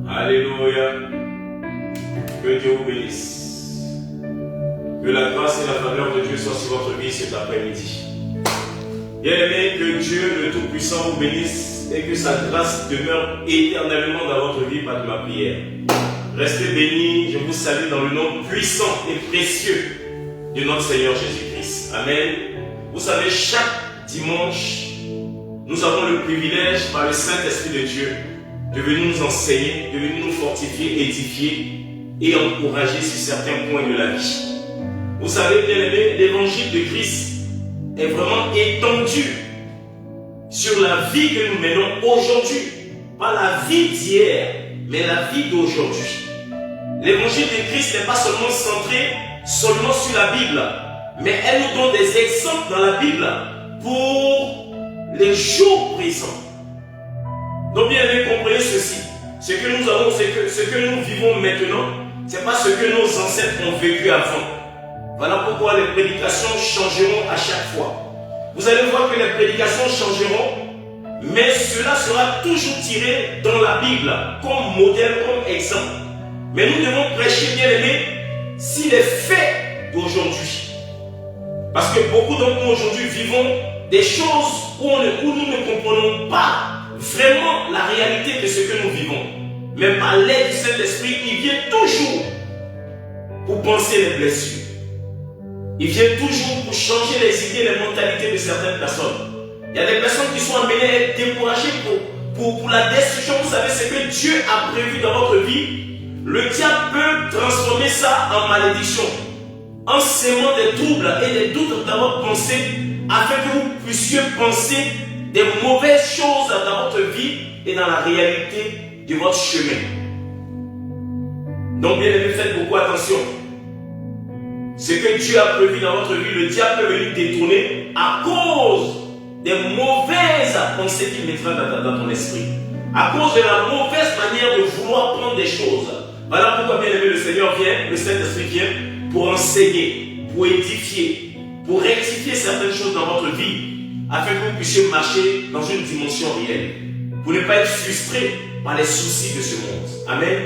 Alléluia. Que Dieu vous bénisse. Que la grâce et la faveur de Dieu soient sur votre vie cet après-midi. Bien-aimés, que Dieu le Tout-Puissant vous bénisse et que sa grâce demeure éternellement dans votre vie par de ma prière. Restez bénis, je vous salue dans le nom puissant et précieux de notre Seigneur Jésus-Christ. Amen. Vous savez, chaque dimanche, nous avons le privilège par le Saint-Esprit de Dieu de venir nous enseigner, de venir nous fortifier, édifier et encourager sur certains points de la vie. Vous savez, bien aimé, l'évangile de Christ est vraiment étendu sur la vie que nous menons aujourd'hui. Pas la vie d'hier, mais la vie d'aujourd'hui. L'évangile de Christ n'est pas seulement centré seulement sur la Bible, mais elle nous donne des exemples dans la Bible pour les jours présents. Donc bien aimé, comprenez ceci. Ce que nous avons, ce que nous vivons maintenant, ce n'est pas ce que nos ancêtres ont vécu avant. Voilà pourquoi les prédications changeront à chaque fois. Vous allez voir que les prédications changeront, mais cela sera toujours tiré dans la Bible, comme modèle, comme exemple. Mais nous devons prêcher, bien aimé, si les faits d'aujourd'hui. Parce que beaucoup d'entre nous aujourd'hui vivons des choses où nous ne comprenons pas vraiment la réalité de ce que nous vivons. Mais par l'aide du Saint-Esprit, il vient toujours pour penser les blessures. Il vient toujours pour changer les idées, les mentalités de certaines personnes. Il y a des personnes qui sont amenées à être découragées pour la destruction. Vous savez, ce que Dieu a prévu dans votre vie, le diable peut transformer ça en malédiction, en sémant des troubles et des doutes dans votre pensée, afin que vous puissiez penser des mauvaises choses dans votre vie et dans la réalité de votre chemin. Donc, bien aimé, faites beaucoup attention. Ce que Dieu a prévu dans votre vie, le diable peut venir détourner à cause des mauvaises pensées qu'il mettra dans ton esprit. À cause de la mauvaise manière de vouloir prendre des choses. Voilà pourquoi, bien aimé, le Seigneur vient, le Saint-Esprit vient pour enseigner, pour édifier, pour rectifier certaines choses dans votre vie, afin que vous puissiez marcher dans une dimension réelle. Pour ne pas être frustré par les soucis de ce monde. Amen.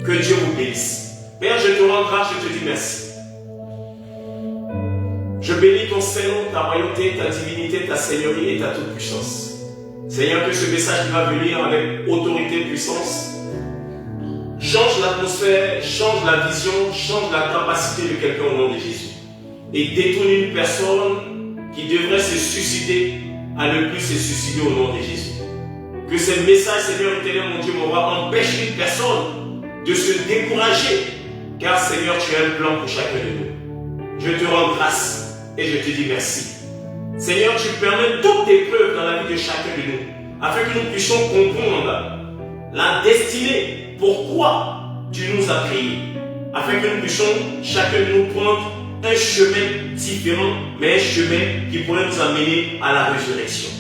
Que Dieu vous bénisse. Père, je te rends grâce, je te dis merci. Je bénis ton Seigneur, ta royauté, ta divinité, ta seigneurie et ta toute puissance. Seigneur, que ce message va venir avec autorité et puissance. Change l'atmosphère, change la vision, change la capacité de quelqu'un au nom de Jésus. Et détourne une personne qui devrait se suicider à ne plus se suicider au nom de Jésus. Que ce message, Seigneur éternel, mon Dieu, m'aura empêché une personne de se décourager. Car Seigneur, tu as un plan pour chacun de nous. Je te rends grâce. Et je te dis merci. Seigneur, tu permets toute épreuve dans la vie de chacun de nous, afin que nous puissions comprendre la destinée, pourquoi tu nous as créés, afin que nous puissions chacun de nous prendre un chemin différent, mais un chemin qui pourrait nous amener à la résurrection.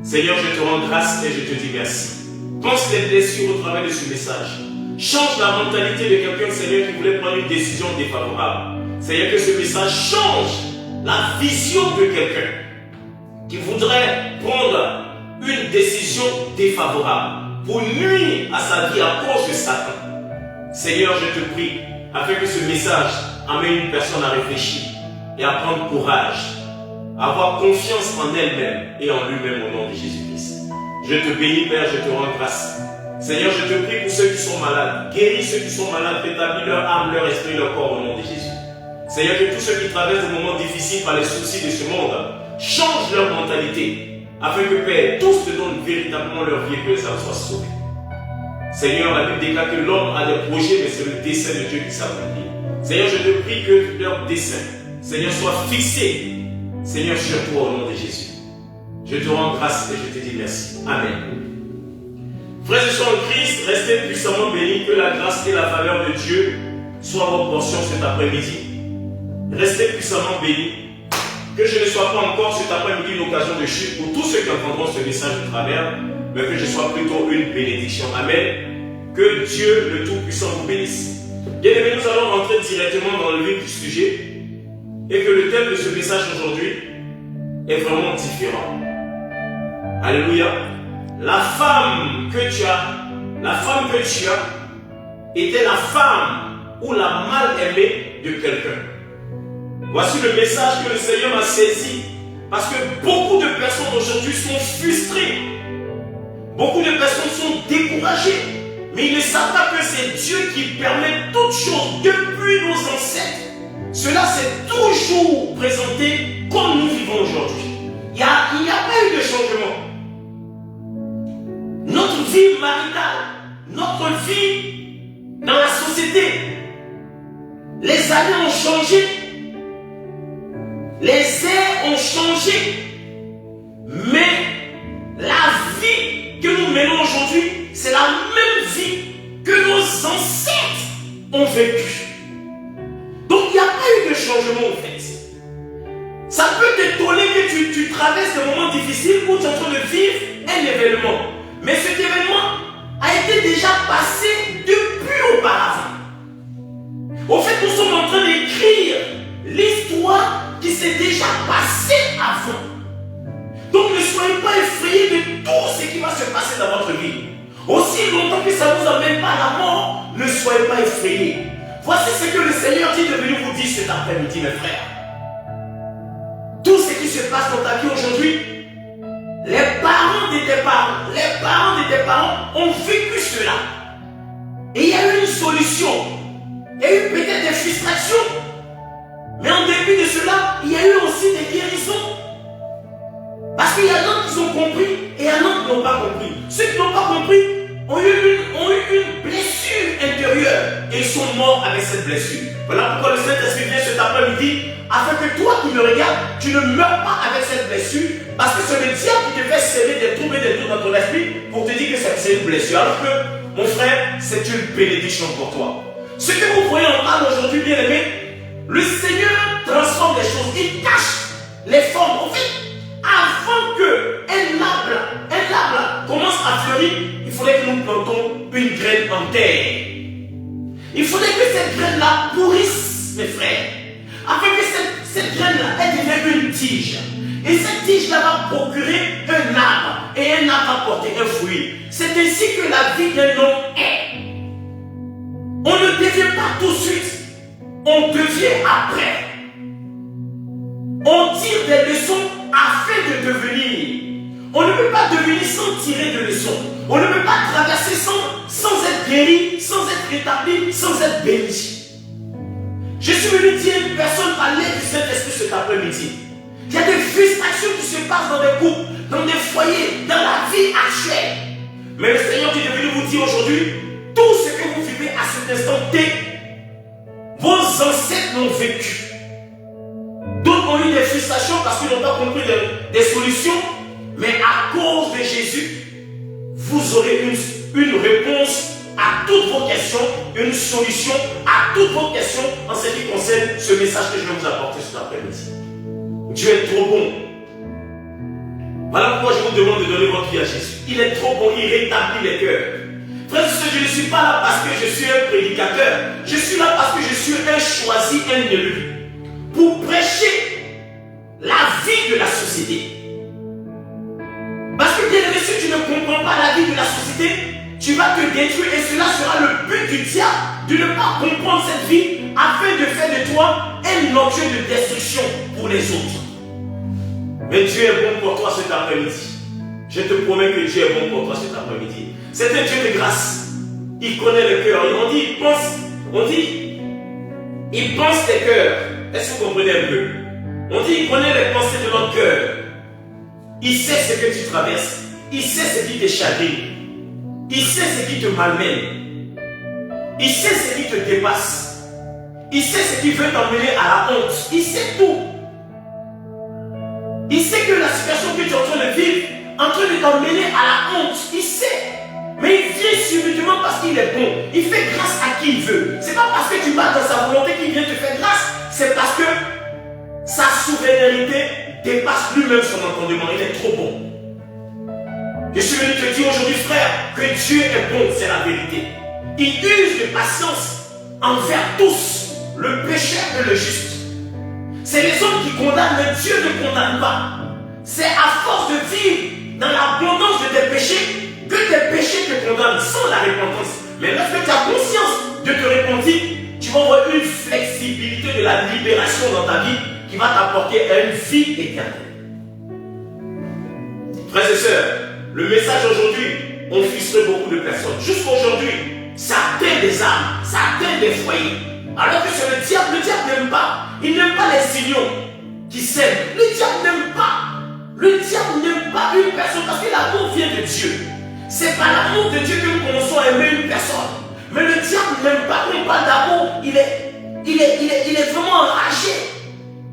Seigneur, je te rends grâce et je te dis merci. Pense les blessures au travers de ce message. Change la mentalité de quelqu'un, Seigneur, qui voulait prendre une décision défavorable. Seigneur, que ce message change la vision de quelqu'un qui voudrait prendre une décision défavorable pour nuire à sa vie à cause de Satan. Seigneur, je te prie, afin que ce message amène une personne à réfléchir et à prendre courage, à avoir confiance en elle-même et en lui-même au nom de Jésus-Christ. Je te bénis, Père, je te rends grâce. Seigneur, je te prie pour ceux qui sont malades. Guéris ceux qui sont malades, rétablis leur âme, leur esprit, leur corps au nom de Jésus. Seigneur, que tous ceux qui traversent des moments difficiles par les soucis de ce monde changent leur mentalité, afin que, Père, tous te donnent véritablement leur vie et que les âmes soient sauvées. Seigneur, la Bible déclare que l'homme a des projets, mais c'est le dessein de Dieu qui s'accomplit. Seigneur, je te prie que leur dessein, Seigneur, soit fixé, Seigneur, sur toi au nom de Jésus. Je te rends grâce et je te dis merci. Amen. Frères et sœurs en Christ, restez puissamment bénis, que la grâce et la faveur de Dieu soient votre portion cet après-midi. Restez puissamment bénis. Que je ne sois pas encore cet après-midi une occasion de chute pour tous ceux qui entendront ce message de travers, mais que je sois plutôt une bénédiction. Amen. Que Dieu le Tout-Puissant vous bénisse. Bien aimés, nous allons rentrer directement dans le vif du sujet et que le thème de ce message aujourd'hui est vraiment différent. Alléluia. La femme que tu as la femme que tu as était la femme ou la mal-aimée de quelqu'un. Voici le message que le Seigneur m'a saisi. Parce que beaucoup de personnes aujourd'hui sont frustrées. Beaucoup de personnes sont découragées. Mais ils ne savent pas que c'est Dieu qui permet toutes choses depuis nos ancêtres. Cela s'est toujours présenté comme nous vivons aujourd'hui. Il n'y a pas eu de changement. Notre vie maritale, notre vie dans la société, les années ont changé. Les airs ont changé, mais la vie que nous menons aujourd'hui, c'est la même vie que nos ancêtres ont vécue. Donc il n'y a pas eu de changement en fait. Ça peut t'étonner que tu traverses des moments difficiles où tu es en train de vivre un événement. Mais cet événement a été déjà passé depuis auparavant. Au fait, nous sommes en train d'écrire l'histoire qui s'est déjà passé avant. Donc ne soyez pas effrayés de tout ce qui va se passer dans votre vie. Aussi longtemps que ça ne vous amène pas à la mort, ne soyez pas effrayés. Voici ce que le Seigneur dit de venir vous dire cet après-midi, mes frères. Tout ce qui se passe dans ta vie aujourd'hui, les parents de tes parents ont vécu cela. Et il y a eu une solution. Il y a eu peut-être des frustrations. Mais en dépit de cela, il y a eu aussi des guérisons. Parce qu'il y en a qui ont compris et il y en a qui n'ont pas compris. Ceux qui n'ont pas compris ont eu une blessure intérieure et ils sont morts avec cette blessure. Voilà pourquoi le Saint-Esprit vient cet après-midi afin que toi qui me regardes, tu ne meurs pas avec cette blessure parce que c'est le diable qui te fait semer des troubles et des doutes dans ton esprit pour te dire que c'est une blessure. Alors que, mon frère, c'est une bénédiction pour toi. Ce que vous voyez en mal aujourd'hui, bien aimé, le Seigneur transforme les choses, il cache les formes. En fait, avant qu'un arbre commence à fleurir, il faudrait que nous plantons une graine en terre. Il faudrait que cette graine-là pourrisse, mes frères, afin que cette graine-là, elle devienne une tige. Et cette tige-là va procurer un arbre, et un arbre va porter un fruit. C'est ainsi que la vie d'un homme est. On ne devient pas tout de suite. On devient après. On tire des leçons afin de devenir. On ne peut pas devenir sans tirer de leçons. On ne peut pas traverser sans être guéri, sans être rétabli, sans être béni. Je suis venu dire à une personne par l'aide du Saint-Esprit cet après-midi. Il y a des frustrations qui se passent dans des couples, dans des foyers, dans la vie actuelle. Mais le Seigneur qui est venu vous dire aujourd'hui, tout ce que vous vivez à cet instant T, vos ancêtres l'ont vécu. D'autres ont eu des frustrations parce qu'ils n'ont pas compris des solutions. Mais à cause de Jésus, vous aurez une réponse à toutes vos questions, une solution à toutes vos questions en ce qui concerne ce message que je vais vous apporter cet après-midi. Dieu est trop bon. Voilà pourquoi je vous demande de donner votre vie à Jésus. Il est trop bon, il rétablit les cœurs. Frère, je ne suis pas là parce que je suis un prédicateur. Je suis là parce que je suis un choisi, un élu. Pour prêcher la vie de la société. Parce que bien aimé, si tu ne comprends pas la vie de la société, tu vas te détruire et cela sera le but du diable de ne pas comprendre cette vie afin de faire de toi un objet de destruction pour les autres. Mais Dieu est bon pour toi cet après-midi. Je te promets que Dieu est bon pour toi cet après-midi. C'est un Dieu de grâce. Il connaît le cœur. On dit, il pense tes cœurs. Est-ce que vous comprenez un peu? On dit, il connaît les pensées de notre cœur. Il sait ce que tu traverses. Il sait ce qui te chagrine. Il sait ce qui te malmène. Il sait ce qui te dépasse. Il sait ce qui veut t'emmener à la honte. Il sait tout. Il sait que la situation que tu es en train de vivre, en train de t'emmener à la honte, il sait. Mais il vient subitement parce qu'il est bon. Il fait grâce à qui il veut. C'est pas parce que tu vas dans sa volonté qu'il vient te faire grâce. C'est parce que sa souveraineté dépasse lui-même son entendement. Il est trop bon. Je suis venu te dire aujourd'hui, frère, que Dieu est bon, c'est la vérité. Il use de patience envers tous, le pécheur et le juste. C'est les hommes qui condamnent, mais Dieu ne condamne pas. C'est à force de vivre dans l'abondance de tes péchés que tes péchés te condamnent sans la Mais lorsque tu as conscience de te repentir, tu vas avoir une flexibilité de la libération dans ta vie qui va t'apporter à une vie éternelle. Frères et sœurs, le message aujourd'hui, on frustre beaucoup de personnes. Jusqu'aujourd'hui, ça atteint des âmes, ça atteint des foyers. Alors que c'est le diable n'aime pas. Il n'aime pas les unions qui s'aiment. Le diable n'aime pas. Le diable n'aime pas une personne parce que l'amour vient de Dieu. C'est par l'amour de Dieu que nous commençons à aimer une personne. Mais le diable n'aime pas. Quand on parle d'amour, il est vraiment enragé.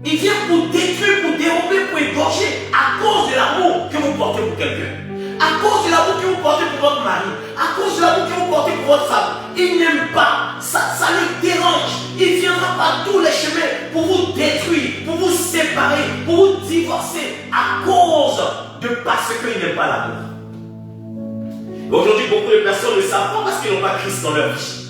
Il vient pour détruire, pour dérober, pour égorger à cause de l'amour que vous portez pour quelqu'un. À cause de l'amour que vous portez pour votre mari. À cause de l'amour que vous portez pour votre femme. Il n'aime pas. Ça le dérange. Il viendra par tous les chemins pour vous détruire, pour vous séparer, pour vous divorcer à cause de parce qu'il n'aime pas l'amour. Aujourd'hui, beaucoup de personnes ne savent pas parce qu'ils n'ont pas Christ dans leur vie.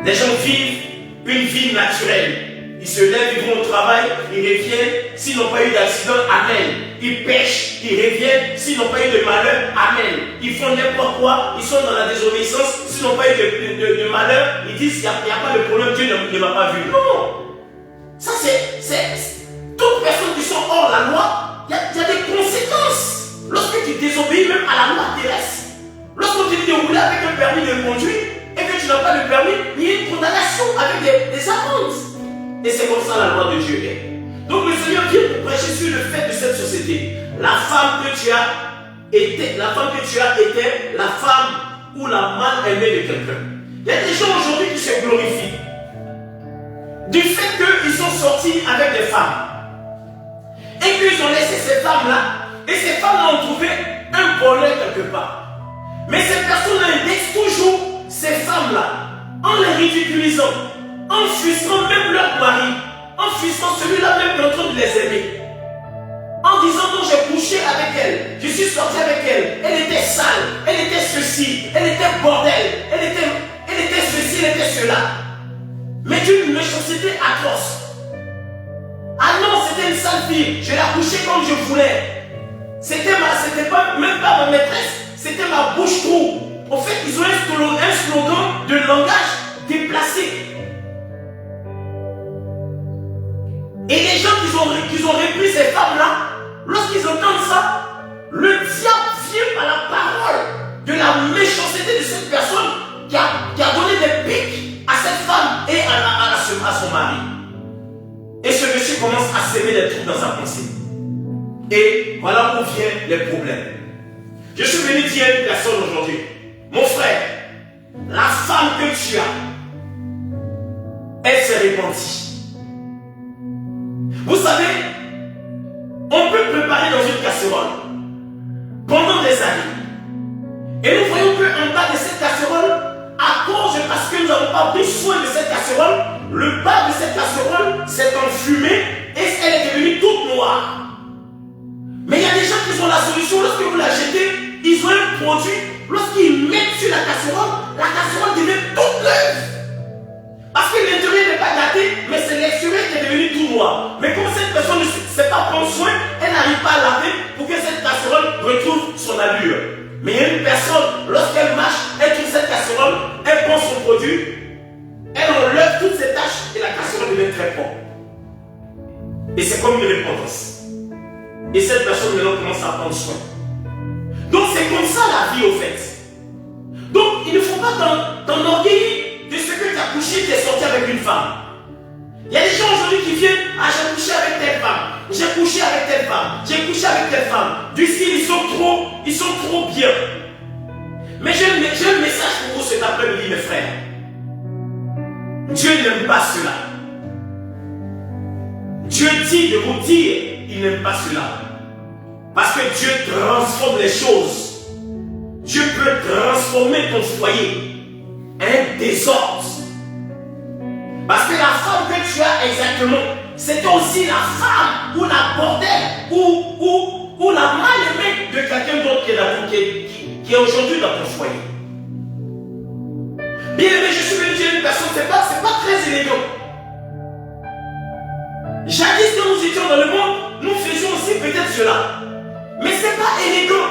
Les gens vivent une vie naturelle. Ils se lèvent, ils vont au travail, ils reviennent. S'ils n'ont pas eu d'accident, amen. Ils pêchent, ils reviennent. S'ils n'ont pas eu de malheur, amen. Ils font n'importe quoi, ils sont dans la désobéissance. S'ils n'ont pas eu de malheur, ils disent qu'il n'y a pas de problème, Dieu ne m'a pas vu. Non! Ça, c'est toutes personnes qui sont hors la loi, il y a des conséquences. Lorsque tu désobéis même à la loi terrestre, lorsqu'on te dit de rouler avec un permis de conduire et que tu n'as pas de permis, il y a une condamnation avec des amendes. Et c'est comme ça la loi de Dieu est. Donc le Seigneur vient pour prêcher sur le fait de cette société. La femme que tu as été, la femme ou la mal aimée de quelqu'un. Il y a des gens aujourd'hui qui se glorifient du fait qu'ils sont sortis avec des femmes et qu'ils ont laissé ces femmes-là, et ces femmes-là ont trouvé un bonheur quelque part. Mais ces personnes-là indexent toujours ces femmes-là en les ridiculisant, en frustrant même leur mari, en frustrant celui-là même qui est en train de les aimer, en disant non, j'ai couché avec elle, je suis sorti avec elle, elle était sale, elle était ceci, elle était bordel, elle était ceci, elle était cela, mais d'une méchanceté atroce. Ah non, c'était une sale fille, je l'ai couchée comme je voulais. C'était même pas ma maîtresse, c'était ma bouche trou. En fait, ils ont un slogan de langage déplacé. Et les gens qui ont repris ces femmes-là, lorsqu'ils entendent ça, le diable vient par la parole de la méchanceté de cette personne qui a donné des pics à cette femme et à son mari. Et ce monsieur commence à s'aimer des trucs dans sa pensée. Et voilà où viennent les problèmes. Je suis venu dire à une personne aujourd'hui, mon frère, la femme que tu as, elle s'est répandue. Vous savez, on peut préparer dans une casserole pendant des années. Et nous voyons qu'en bas de cette casserole, parce que nous n'avons pas pris soin de cette casserole, le bas de cette casserole s'est enfumé et elle est devenue toute noire. Mais il y a des gens qui ont la solution. Lorsque vous la jetez, ils ont un produit. Lorsqu'ils mettent sur la casserole devient toute neuve. Parce que l'intérieur n'est pas gâté, mais c'est l'extérieur qui est devenu tout noir. Mais comme cette personne ne sait pas prendre soin, elle n'arrive pas à laver pour que cette casserole retrouve son allure. Mais il y a une personne, lorsqu'elle marche, elle trouve cette casserole, elle prend son produit, elle enlève toutes ses taches et la casserole devient très propre. Et c'est comme une repentance. Et cette personne maintenant commence à prendre soin. Donc c'est comme ça la vie au fait. Donc il ne faut pas t'enorgueillir de ce que tu as couché, tu es sorti avec une femme. Il y a des gens aujourd'hui qui viennent, ah j'ai couché avec telle femme, j'ai couché avec telle femme, j'ai couché avec telle femme. Du style ils sont trop bien. Mais j'ai un message pour vous cet après-midi mes frères. Dieu n'aime pas cela. Dieu dit de vous dire, il n'aime pas cela. Parce que Dieu transforme les choses. Dieu peut transformer ton foyer. Un désordre. Parce que la femme que tu as exactement, c'est aussi la femme ou la bordelle ou la mal-aimée de quelqu'un d'autre qui est aujourd'hui dans ton foyer. Bien aimé, je suis venu dire à une personne, c'est pas très élégant. Jadis quand nous étions dans le monde, nous faisions aussi peut-être cela. Mais c'est pas élégant.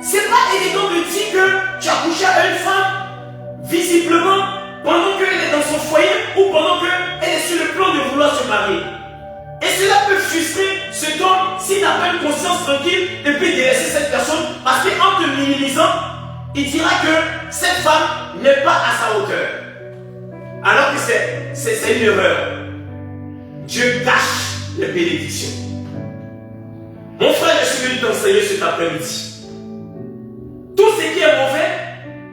C'est pas élégant de dire que tu tu as couché avec une femme, visiblement, pendant qu'elle est dans son foyer ou pendant qu'elle est sur le plan de vouloir se marier. Et cela peut frustrer cet homme s'il n'a pas une conscience tranquille et puis délaisser cette personne parce qu'en te minimisant, il dira que cette femme n'est pas à sa hauteur. Alors que c'est une erreur. Dieu cache les bénédictions. Mon frère, je suis venu t'enseigner cet après-midi. Tout ce qui est mauvais,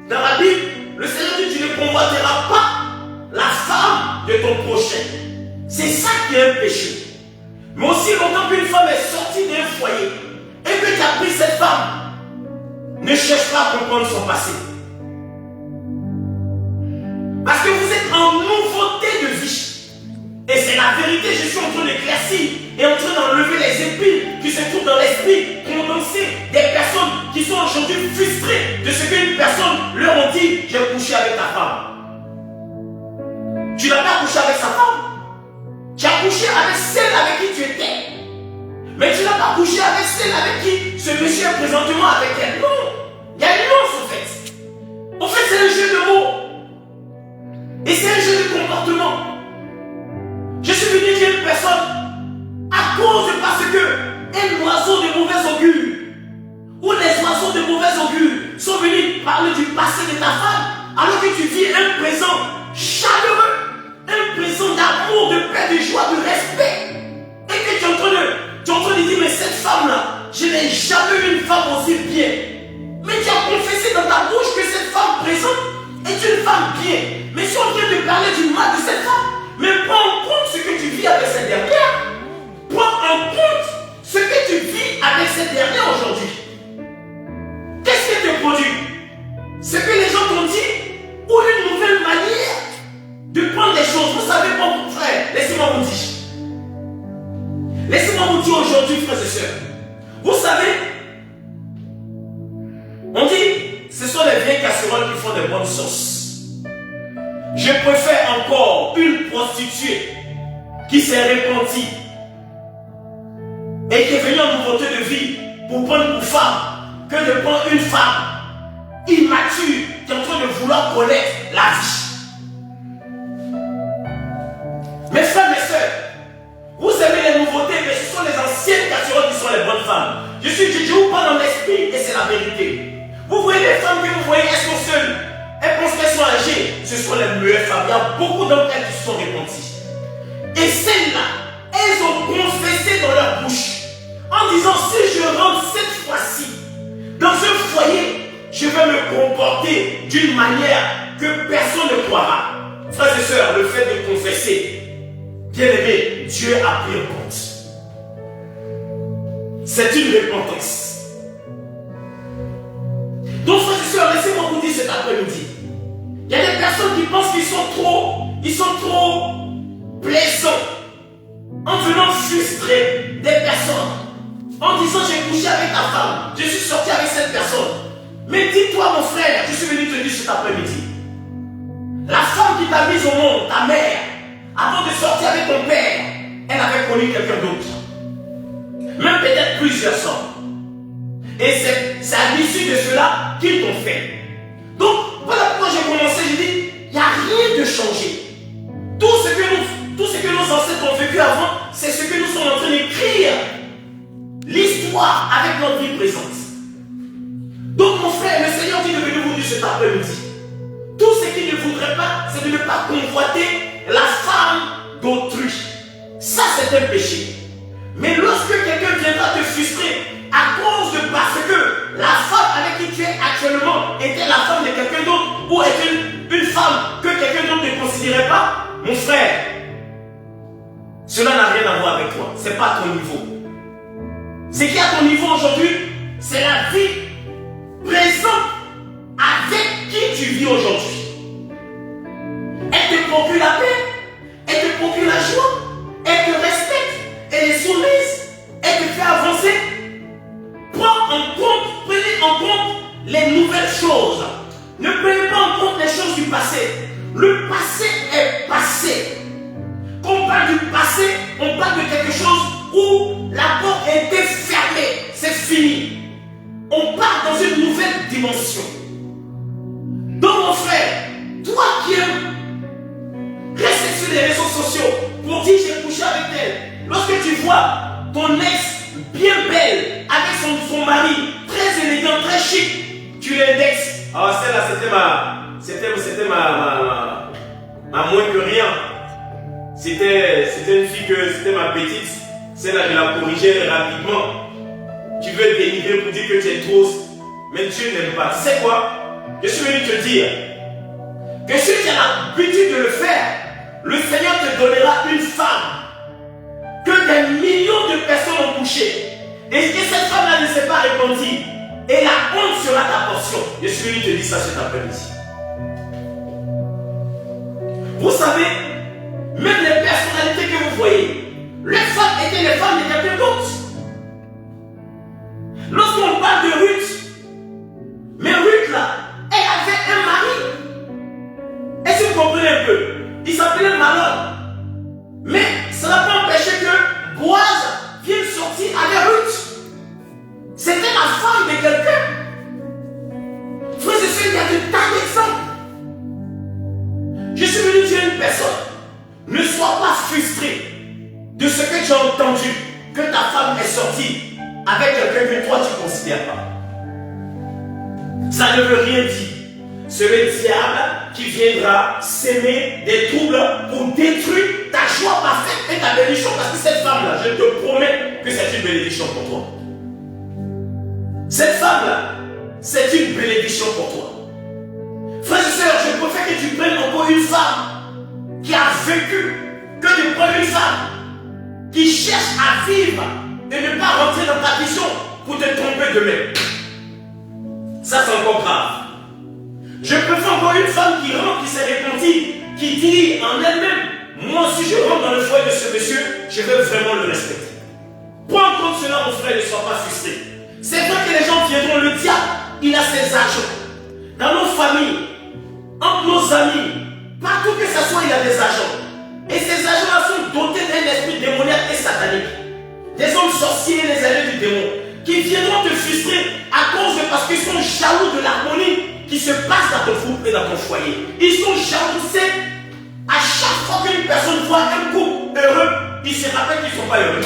dans la Bible, le Seigneur dit, tu ne convoiteras pas la femme de ton prochain. C'est ça qui est un péché. Mais aussi longtemps qu'une femme est sortie d'un foyer et que tu as pris cette femme, ne cherche pas à comprendre son passé. Parce que vous êtes en nouveauté de vie. Et c'est la vérité, je suis en train d'éclaircir et en train d'enlever les épines qui se trouvent dans l'esprit, condensées des personnes qui sont aujourd'hui frustrées de ce qu'une personne leur a dit, j'ai couché avec ta femme. Tu n'as pas couché avec sa femme. Tu as couché avec celle avec qui tu étais. Mais tu n'as pas couché avec celle avec qui ce monsieur est présentement avec elle. Non. Il y a une nuance en fait. En fait, c'est un jeu de mots. Et c'est un jeu de comportement. Je suis venu dire à une personne, à cause de parce que un oiseau de mauvais augure, ou les oiseaux de mauvais augure sont venus parler du passé de ta femme, alors que tu vis un présent chaleureux, un présent d'amour, de paix, de joie, de respect. Et que tu es en train de dire, mais cette femme-là, je n'ai jamais vu une femme aussi bien. Mais tu as confessé dans ta bouche que cette femme présente est une femme bien. Mais si on vient te parler du mal de cette femme, mais prends en compte ce que tu vis avec cette dernière. Prends en compte ce que tu vis avec cette dernière aujourd'hui. Qu'est-ce que te produit? Ce que les gens t'ont dit ou une nouvelle manière de prendre les choses. Vous savez pas, mon frère, laissez-moi vous dire. Laissez-moi vous dire aujourd'hui, frères et sœurs. Vous savez, on dit, ce sont les vieilles casseroles qui font des bonnes sauces. Je préfère encore une prostituée qui s'est répandue et qui est venue en nouveauté de vie pour prendre une femme que de prendre une femme immature qui est en train de vouloir connaître la vie. Mes frères, mes soeurs, vous aimez les nouveautés, mais ce sont les anciennes casseroles qui sont les bonnes femmes. Je vous parle dans l'esprit et c'est la vérité. Vous voyez les femmes que vous voyez, elles sont seules. Elles pensent qu'elles sont âgées. Ce sont les meilleures femmes. Il y a beaucoup d'entre elles qui se sont répandues. Et celles-là, elles ont confessé dans leur bouche en disant, si je rentre cette fois-ci dans un foyer, je vais me comporter d'une manière que personne ne croira. Frères et sœurs, le fait de confesser, bien aimé, Dieu a pris en compte. C'est une repentance. Donc, frères et sœurs, laissez-moi vous dire cet après-midi. Il y a des personnes qui pensent qu'ils sont trop plaisants en venant frustrer des personnes, en disant j'ai couché avec ta femme, je suis sorti avec cette personne. Mais dis-toi, mon frère, je suis venu te dire cet après-midi, la femme qui t'a mise au monde, ta mère, avant de sortir avec ton père, elle avait connu quelqu'un d'autre. Même peut-être plusieurs sortes. Et c'est à l'issue de cela qu'ils t'ont fait. Donc, voilà pourquoi j'ai commencé, j'ai dit, il n'y a rien de changé. Tout ce que nos ancêtres ont vécu avant, c'est ce que nous sommes en train d'écrire. L'histoire avec notre vie présente. Donc, mon frère, le Seigneur dit de venir vous dire cet après-midi. Tout ce qu'il ne voudrait pas, c'est de ne pas convoiter la femme d'autrui. Ça, c'est un péché. Mais lorsque quelqu'un viendra te frustrer à cause de parce que la femme avec qui tu es actuellement était la femme de quelqu'un d'autre ou était une femme que quelqu'un d'autre ne considérait pas, mon frère, cela n'a rien à voir avec toi. Ce n'est pas à ton niveau. Ce qui est à ton niveau aujourd'hui, c'est la vie présente avec qui tu vis aujourd'hui. Elle te procure la paix, elle te procure la joie, elle te respecte, elle est soumise, elle te fait avancer. Prends en compte, prenez en compte les nouvelles choses. Ne prenez pas en compte les choses du passé. Le passé est passé. Quand on parle du passé, on parle de quelque chose où la porte était fermée. C'est fini. On part dans une nouvelle dimension. vois ton ex bien belle, avec son mari, très élégant, très chic, tu l'indexes. Ah, celle-là, c'était ma moins que rien. C'était une fille que c'était ma petite. Celle-là, je la corrigeais rapidement. Tu veux dénigrer pour dire que tu es trop, mais Dieu n'aime pas. Tu sais quoi? Je suis venu te dire que si tu as l'habitude de le faire, le Seigneur te donnera une femme que des millions de personnes ont touchée. Et que cette femme-là ne s'est pas répandue. Et la honte sera ta portion. Je suis venu te dire ça cet après-midi. Vous savez, même les personnalités que vous voyez, les femmes étaient les femmes de quelqu'un d'autre. Lorsqu'on parle de Ruth, mais Ruth là, elle avait un mari. Est-ce que vous comprenez un peu? Il s'appelait Malon. Mais ça n'a pas empêché que Boaz vienne sortir avec Ruth. C'était la femme de quelqu'un. Frères et sœurs, il y a de tas d'exemples. Je suis venu dire à une personne, ne sois pas frustré de ce que tu as entendu, que ta femme est sortie avec quelqu'un que toi tu ne considères pas. Ça ne veut rien dire. C'est le diable qui viendra s'aimer des troubles pour détruire ta joie parfaite et ta bénédiction. Parce que cette femme-là, je te promets que c'est une bénédiction pour toi. Cette femme-là, c'est une bénédiction pour toi. Frères et sœurs, je préfère que tu prennes encore une femme qui a vécu que de prendre une femme qui cherche à vivre et ne pas rentrer dans ta vision pour te tromper demain. Ça, c'est encore grave. Je préfère encore une femme qui rentre, qui s'est répandue, qui dit en elle-même, moi si je rentre dans le foyer de ce monsieur, je vais vraiment le respecter. Prends en compte cela, mon frère, ne sois pas frustré. C'est vrai que les gens viendront, le diable, il a ses agents. Dans nos familles, entre nos amis, partout que ce soit, il a des agents. Et ces agents-là sont dotés d'un esprit démoniaque et satanique. Des hommes sorciers, les alliés du démon, qui viendront te frustrer à cause de parce qu'ils sont jaloux de l'harmonie qui se passe dans ton couple et dans ton foyer. Ils sont jaloux, c'est à chaque fois qu'une personne voit un couple heureux, ils se rappellent qu'ils ne sont pas heureux.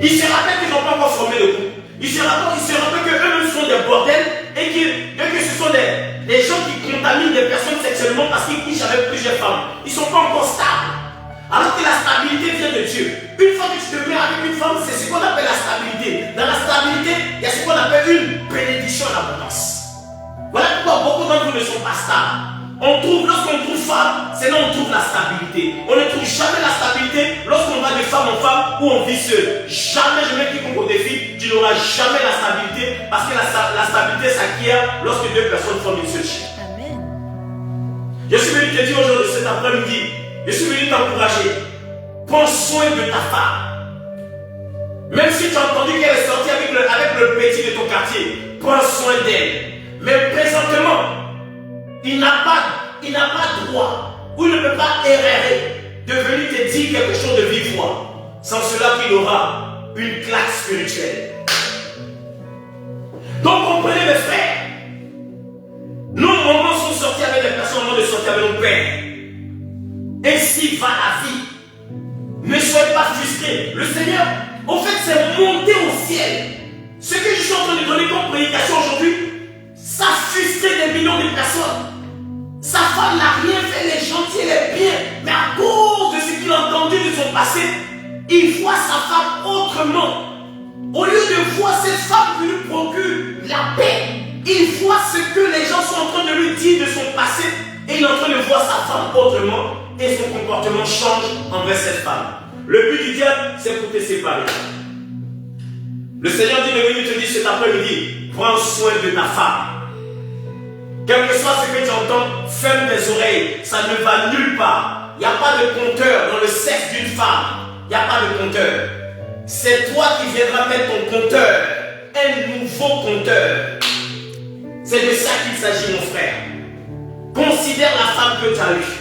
Ils se rappellent qu'ils n'ont pas encore formé le couple. Ils se rappellent qu'eux-mêmes sont des bordels et que ce sont des gens qui contaminent des personnes sexuellement parce qu'ils couchent avec plusieurs femmes. Ils ne sont pas encore stables. Alors que la stabilité vient de Dieu. Une fois que tu te mets avec une femme, c'est ce qu'on appelle la stabilité. Dans la stabilité, il y a ce qu'on appelle une bénédiction en abondance. Voilà pourquoi beaucoup d'entre vous ne sont pas stables. Lorsqu'on trouve femme, c'est là où on trouve la stabilité. On ne trouve jamais la stabilité lorsqu'on va de femme en femme ou on vit seul. Jamais, je mets quiconque au défi, tu n'auras jamais la stabilité parce que la stabilité s'acquiert lorsque deux personnes forment une seule chair. Amen. Je suis venu te dire aujourd'hui, cet après-midi, je suis venu t'encourager. Prends soin de ta femme. Même si tu as entendu qu'elle est sortie avec le petit de ton quartier, prends soin d'elle. Mais présentement, il n'a pas droit, ou il ne peut pas errer de venir te dire quelque chose de vive voix. Sans cela qu'il aura une claque spirituelle. Donc comprenez mes frères, nos moments sont sortis avec les personnes, moments de sortir avec nos pères. Ainsi va la vie. Ne soyez pas frustrés. Le Seigneur, en fait, c'est monter au ciel. Ce que je suis en train de donner comme prédication aujourd'hui, ça frustre des millions de personnes. Sa femme n'a rien fait, elle est gentille, elle est bien. Mais à cause de ce qu'il a entendu de son passé, il voit sa femme autrement. Au lieu de voir cette femme qui lui procure la paix, il voit ce que les gens sont en train de lui dire de son passé. Et il est en train de voir sa femme autrement. Et son comportement change envers cette femme. Le but du diable, c'est pour te séparer. Le Seigneur dit de venir te dire cet après-midi, prends soin de ta femme. Quel que soit ce que tu entends, ferme tes oreilles, ça ne va nulle part. Il n'y a pas de compteur dans le sexe d'une femme. Il n'y a pas de compteur. C'est toi qui viendras mettre ton compteur, un nouveau compteur. C'est de ça qu'il s'agit, mon frère. Considère la femme que tu as eue.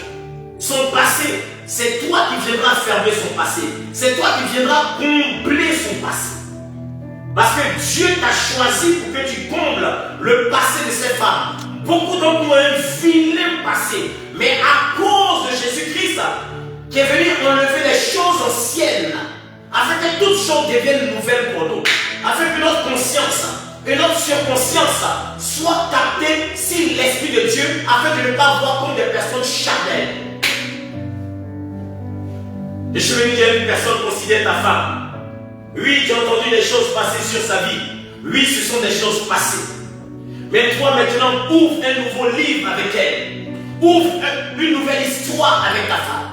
Son passé, c'est toi qui viendras fermer son passé. C'est toi qui viendras combler son passé. Parce que Dieu t'a choisi pour que tu combles le passé de cette femme. Beaucoup d'entre nous ont un vilain passé. Mais à cause de Jésus-Christ, qui est venu enlever les choses anciennes, afin que toutes choses deviennent nouvelles pour nous, afin que notre conscience et notre surconscience soient captées sur l'Esprit de Dieu, afin de ne pas voir comme des personnes charnelles. Je suis venu dire à une personne, considère ta femme. Oui, tu as entendu des choses passer sur sa vie. Oui, ce sont des choses passées. Mais toi maintenant, ouvre un nouveau livre avec elle. Ouvre une nouvelle histoire avec ta femme.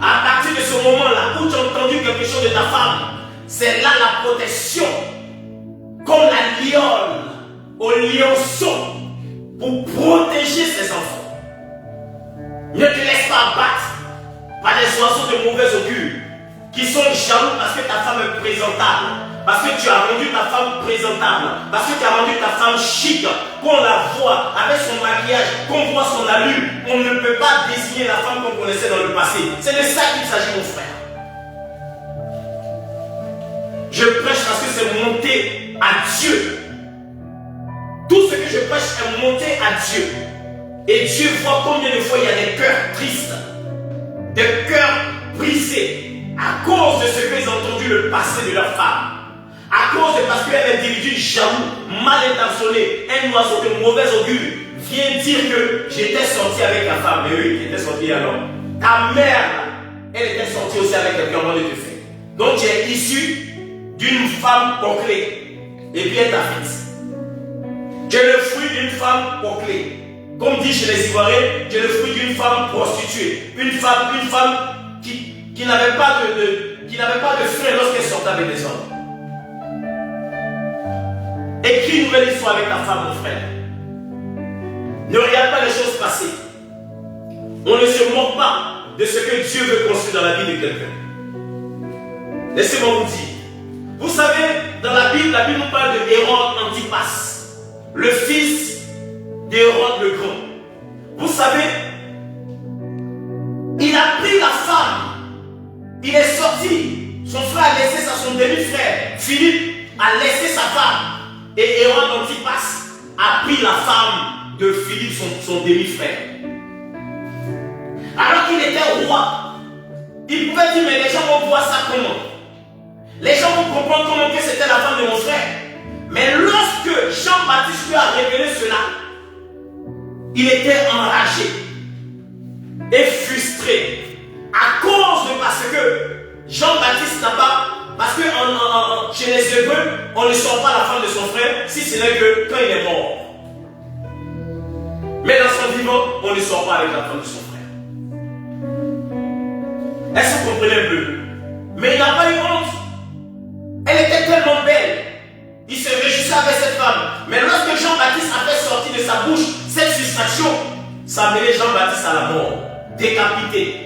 À partir de ce moment-là où tu as entendu quelque chose de ta femme, c'est là la protection, comme la lionne au lionceau, pour protéger ses enfants. Ne te laisse pas battre par des oiseaux de mauvais augure qui sont jaloux parce que ta femme est présentable, parce que tu as rendu ta femme présentable, parce que tu as rendu ta femme chic, qu'on la voit avec son maquillage, qu'on voit son allure. On ne peut pas désigner la femme qu'on connaissait dans le passé. C'est de ça qu'il s'agit, mon frère. Je prêche parce que c'est monter à Dieu. Tout ce que je prêche est monter à Dieu. Et Dieu voit combien de fois il y a des cœurs tristes, des cœurs brisés, à cause de ce qu'ils ont entendu le passé de leur femme. À cause de parce qu'un individu jaloux, mal intentionné, un oiseau de mauvais augure, vient dire que j'étais sorti avec la femme. Mais oui, j'étais sorti alors. Ta mère, elle était sortie aussi avec quelqu'un avant de te faire. Donc tu es issu d'une femme bouclée. Et puis elle t'a fait. Tu es le fruit d'une femme bouclée. Comme dit chez les Ivoiriens, tu es le fruit d'une femme prostituée. Une femme qui n'avait pas de frein lorsqu'elle sortait avec des hommes. Écris une nouvelle histoire avec ta femme, mon frère. Ne regarde pas les choses passées. On ne se moque pas de ce que Dieu veut construire dans la vie de quelqu'un. Laissez-moi vous dire. Vous savez, dans la Bible nous parle de Hérode Antipas, le fils d'Hérode le Grand. Vous savez, il a pris la femme. Il est sorti. Son frère a laissé son demi-frère. Philippe a laissé sa femme. Et Hérode Antipas a pris la femme de Philippe, son demi-frère. Alors qu'il était roi, il pouvait dire, mais les gens vont voir ça comment? Les gens vont comprendre comment que c'était la femme de mon frère. Mais lorsque Jean-Baptiste lui a révélé cela, il était enragé et frustré à cause de parce que Jean-Baptiste n'a pas, parce que chez les Hébreux, on ne sort pas la femme de son frère si ce n'est que quand il est mort. Mais dans son vivant, on ne sort pas avec la femme de son frère. Est-ce que vous comprenez un peu? Mais il n'a pas eu honte. Elle était tellement belle. Il se réjouissait avec cette femme. Mais lorsque Jean-Baptiste a fait sortir de sa bouche cette frustration, ça a mené Jean-Baptiste à la mort, décapité.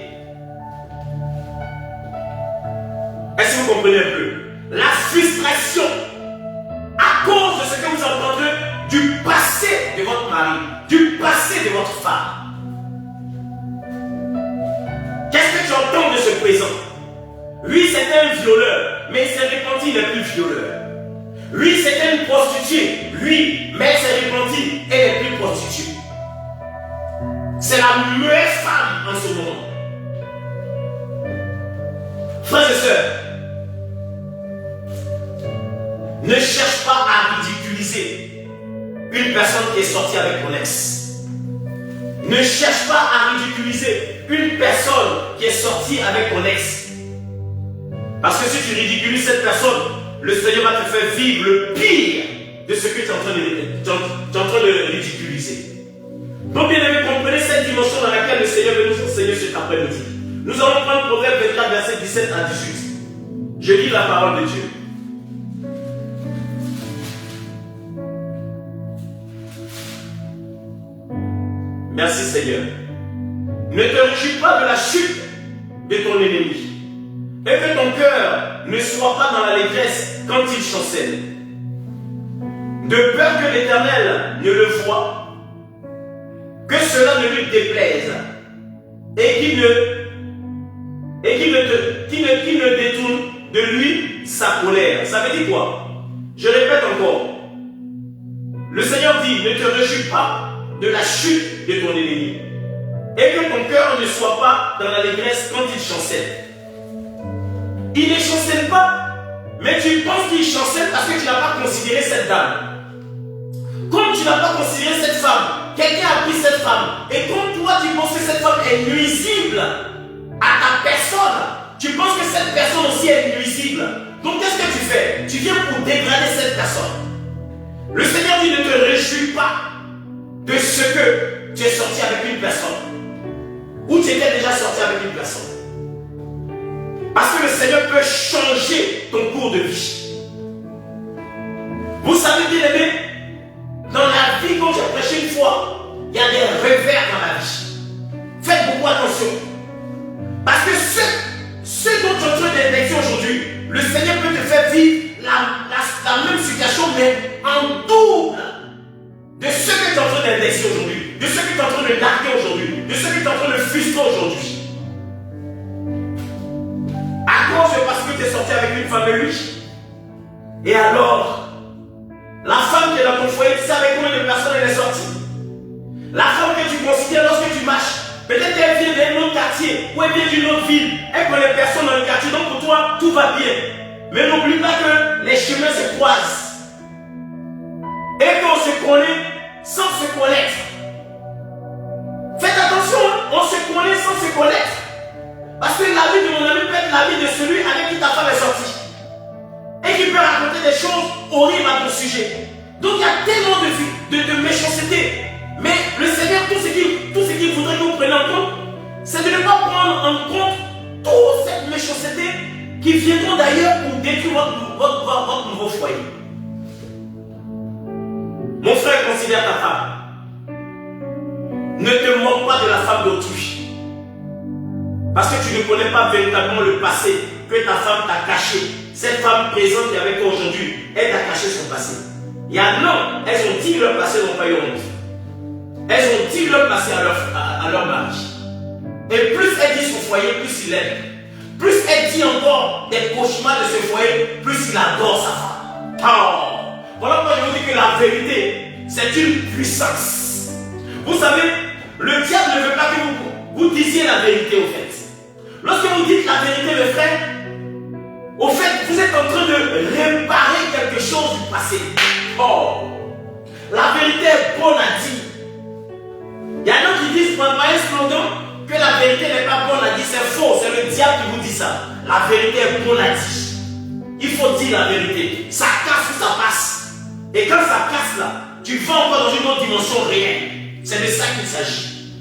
Est-ce que vous comprenez un peu? La frustration à cause de ce que vous entendez du passé de votre mari, du passé de votre femme. Qu'est-ce que tu entends de ce présent? Oui, c'était un violeur, mais il s'est repenti, il n'est plus violeur. Oui, c'était une prostituée, oui, mais elle s'est repentie, elle n'est plus prostituée. C'est la meilleure femme en ce moment. Frères et sœurs, ne cherche pas à ridiculiser une personne qui est sortie avec ton ex. Ne cherche pas à ridiculiser une personne qui est sortie avec ton ex. Parce que si tu ridiculises cette personne, le Seigneur va te faire vivre le pire de ce que tu es en train de ridiculiser. Donc, bien aimé, comprenez cette dimension dans laquelle le Seigneur veut nous enseigner cet après-midi. Nous allons prendre Proverbe 24, versets 17 à 18. Je lis la parole de Dieu. Merci Seigneur. Ne te réjouis pas de la chute de ton ennemi. Et que ton cœur ne soit pas dans l'allégresse quand il chancelle. De peur que l'Éternel ne le voie, que cela ne lui déplaise, et qu'il ne détourne de lui sa colère. Ça veut dire quoi? Je répète encore. Le Seigneur dit, ne te réjouis pas de la chute de ton ennemi. Et que ton cœur ne soit pas dans l'allégresse quand il chancelle. Il ne chancelle pas, mais tu penses qu'il chancelle parce que tu n'as pas considéré cette dame. Comme tu n'as pas considéré cette femme, quelqu'un a pris cette femme. Et comme toi, tu penses que cette femme est nuisible à ta personne, tu penses que cette personne aussi est nuisible. Donc qu'est-ce que tu fais? Tu viens pour dégrader cette personne. Le Seigneur dit ne te réjouis pas de ce que tu es sorti avec une personne. Ou tu étais déjà sorti avec une personne. Parce que le Seigneur peut changer ton cours de vie. Vous savez, bien aimé, dans la vie, comme j'ai prêché une fois, il y a des revers dans la vie. Faites beaucoup attention. Parce que ce dont tu es en train d'indexer aujourd'hui, le Seigneur peut te faire vivre la même situation, mais en double de ce que tu es en train d'indexer aujourd'hui, de ce que tu es en train de narguer aujourd'hui, de ce que tu es en train de frustrer aujourd'hui. À cause parce que tu es sorti avec une femme riche. Et alors, la femme qui est dans ton foyer, tu sais avec combien de personnes elle est sortie. La femme que tu considères lorsque tu marches, peut-être qu'elle vient d'un autre quartier ou elle vient d'une autre ville. Elle connaît personne dans le quartier, donc pour toi, tout va bien. Mais n'oublie pas que les chemins se croisent. Et qu'on se connaît sans se connaître. Faites attention, on se connaît sans se connaître. Parce que la vie de mon ami peut être la vie de celui avec qui ta femme est sortie. Et qui peut raconter des choses horribles à ton sujet. Donc il y a tellement de méchanceté. Mais le Seigneur, tout ce qu'il voudrait que vous preniez en compte, c'est de ne pas prendre en compte toute cette méchanceté qui viendront d'ailleurs pour détruire votre nouveau foyer. Mon frère, considère ta femme. Ne te moque pas de la femme d'autrui. Parce que tu ne connais pas véritablement le passé que ta femme t'a caché. Cette femme présente qui est avec toi aujourd'hui, elle t'a caché son passé. Il y a non, elles ont dit leur passé n'ont pas eu honte. Elles ont dit leur passé à leur mari. Et plus elle dit son foyer, plus il aime. Plus elle dit encore des cauchemars de ce foyer, plus il adore sa femme. Oh. Voilà pourquoi je vous dis que la vérité, c'est une puissance. Vous savez, le diable ne veut pas que vous disiez la vérité au fait. Lorsque vous dites la vérité, mes frères, au fait, vous êtes en train de réparer quelque chose du passé. Oh, la vérité est bonne à dire. Il y en a qui disent, par un slogan, que la vérité n'est pas bonne à dire. C'est faux, c'est le diable qui vous dit ça. La vérité est bonne à dire. Il faut dire la vérité. Ça casse ou ça passe. Et quand ça casse là, tu vas encore dans une autre dimension réelle. C'est de ça qu'il s'agit.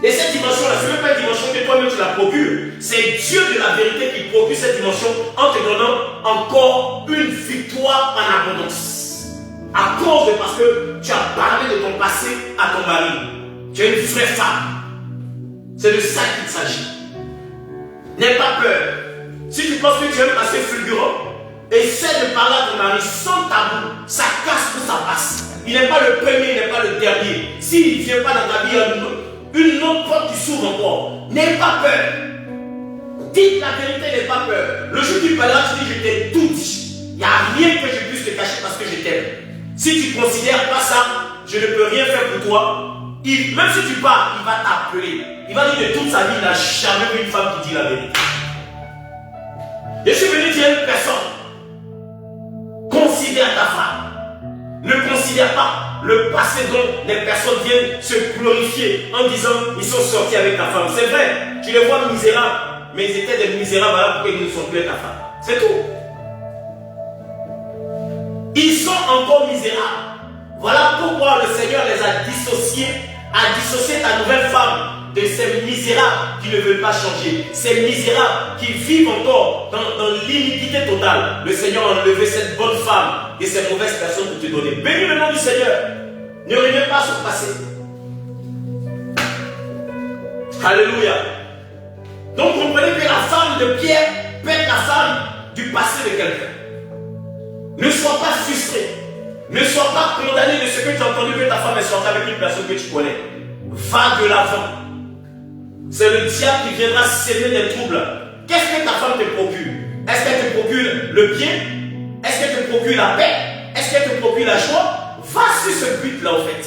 Et cette dimension-là, ce n'est même pas une dimension que toi-même tu la procures. C'est Dieu de la vérité qui procure cette dimension en te donnant encore une victoire en abondance. À cause de parce que tu as parlé de ton passé à ton mari. Tu es une vraie femme. C'est de ça qu'il s'agit. N'aie pas peur. Si tu penses que tu as un passé fulgurant, essaie de parler à ton mari sans tabou. Ça casse ou ça passe. Il n'est pas le premier, il n'est pas le dernier. S'il ne vient pas dans ta vie, une autre porte qui s'ouvre encore. N'aie pas peur. Dites la vérité, n'aie pas peur. Le jour où tu parleras, tu dis je t'ai tout dit. Il n'y a rien que je puisse te cacher parce que je t'aime. Si tu ne considères pas ça, je ne peux rien faire pour toi. Même si tu pars, il va t'appeler. Il va dire que toute sa vie, il n'a jamais vu une femme qui dit la vérité. Je suis venu dire à une personne, considère ta femme. Ne considère pas le passé dont les personnes viennent se glorifier en disant ils sont sortis avec ta femme. C'est vrai, tu les vois misérables, mais ils étaient des misérables, voilà pourquoi ils ne sont plus avec ta femme. C'est tout. Ils sont encore misérables. Voilà pourquoi le Seigneur les a dissocié ta nouvelle femme de ces misérables qui ne veulent pas changer. Ces misérables qui vivent encore dans l'iniquité totale. Le Seigneur a enlevé cette bonne femme et ces mauvaises personnes pour te donner. Bénis le nom du Seigneur. Ne reviens pas sur le passé. Alléluia. Donc comprenez que la femme de Pierre peut être la femme du passé de quelqu'un. Ne sois pas frustré. Ne sois pas condamné de ce que tu as entendu que ta femme est sortie avec une personne que tu connais. Va de l'avant. C'est le diable qui viendra s'aimer des troubles. Qu'est-ce que ta femme te procure? Est-ce qu'elle te procure le bien? Est-ce qu'elle te procure la paix? Est-ce qu'elle te procure la joie? Va sur ce but-là, en fait.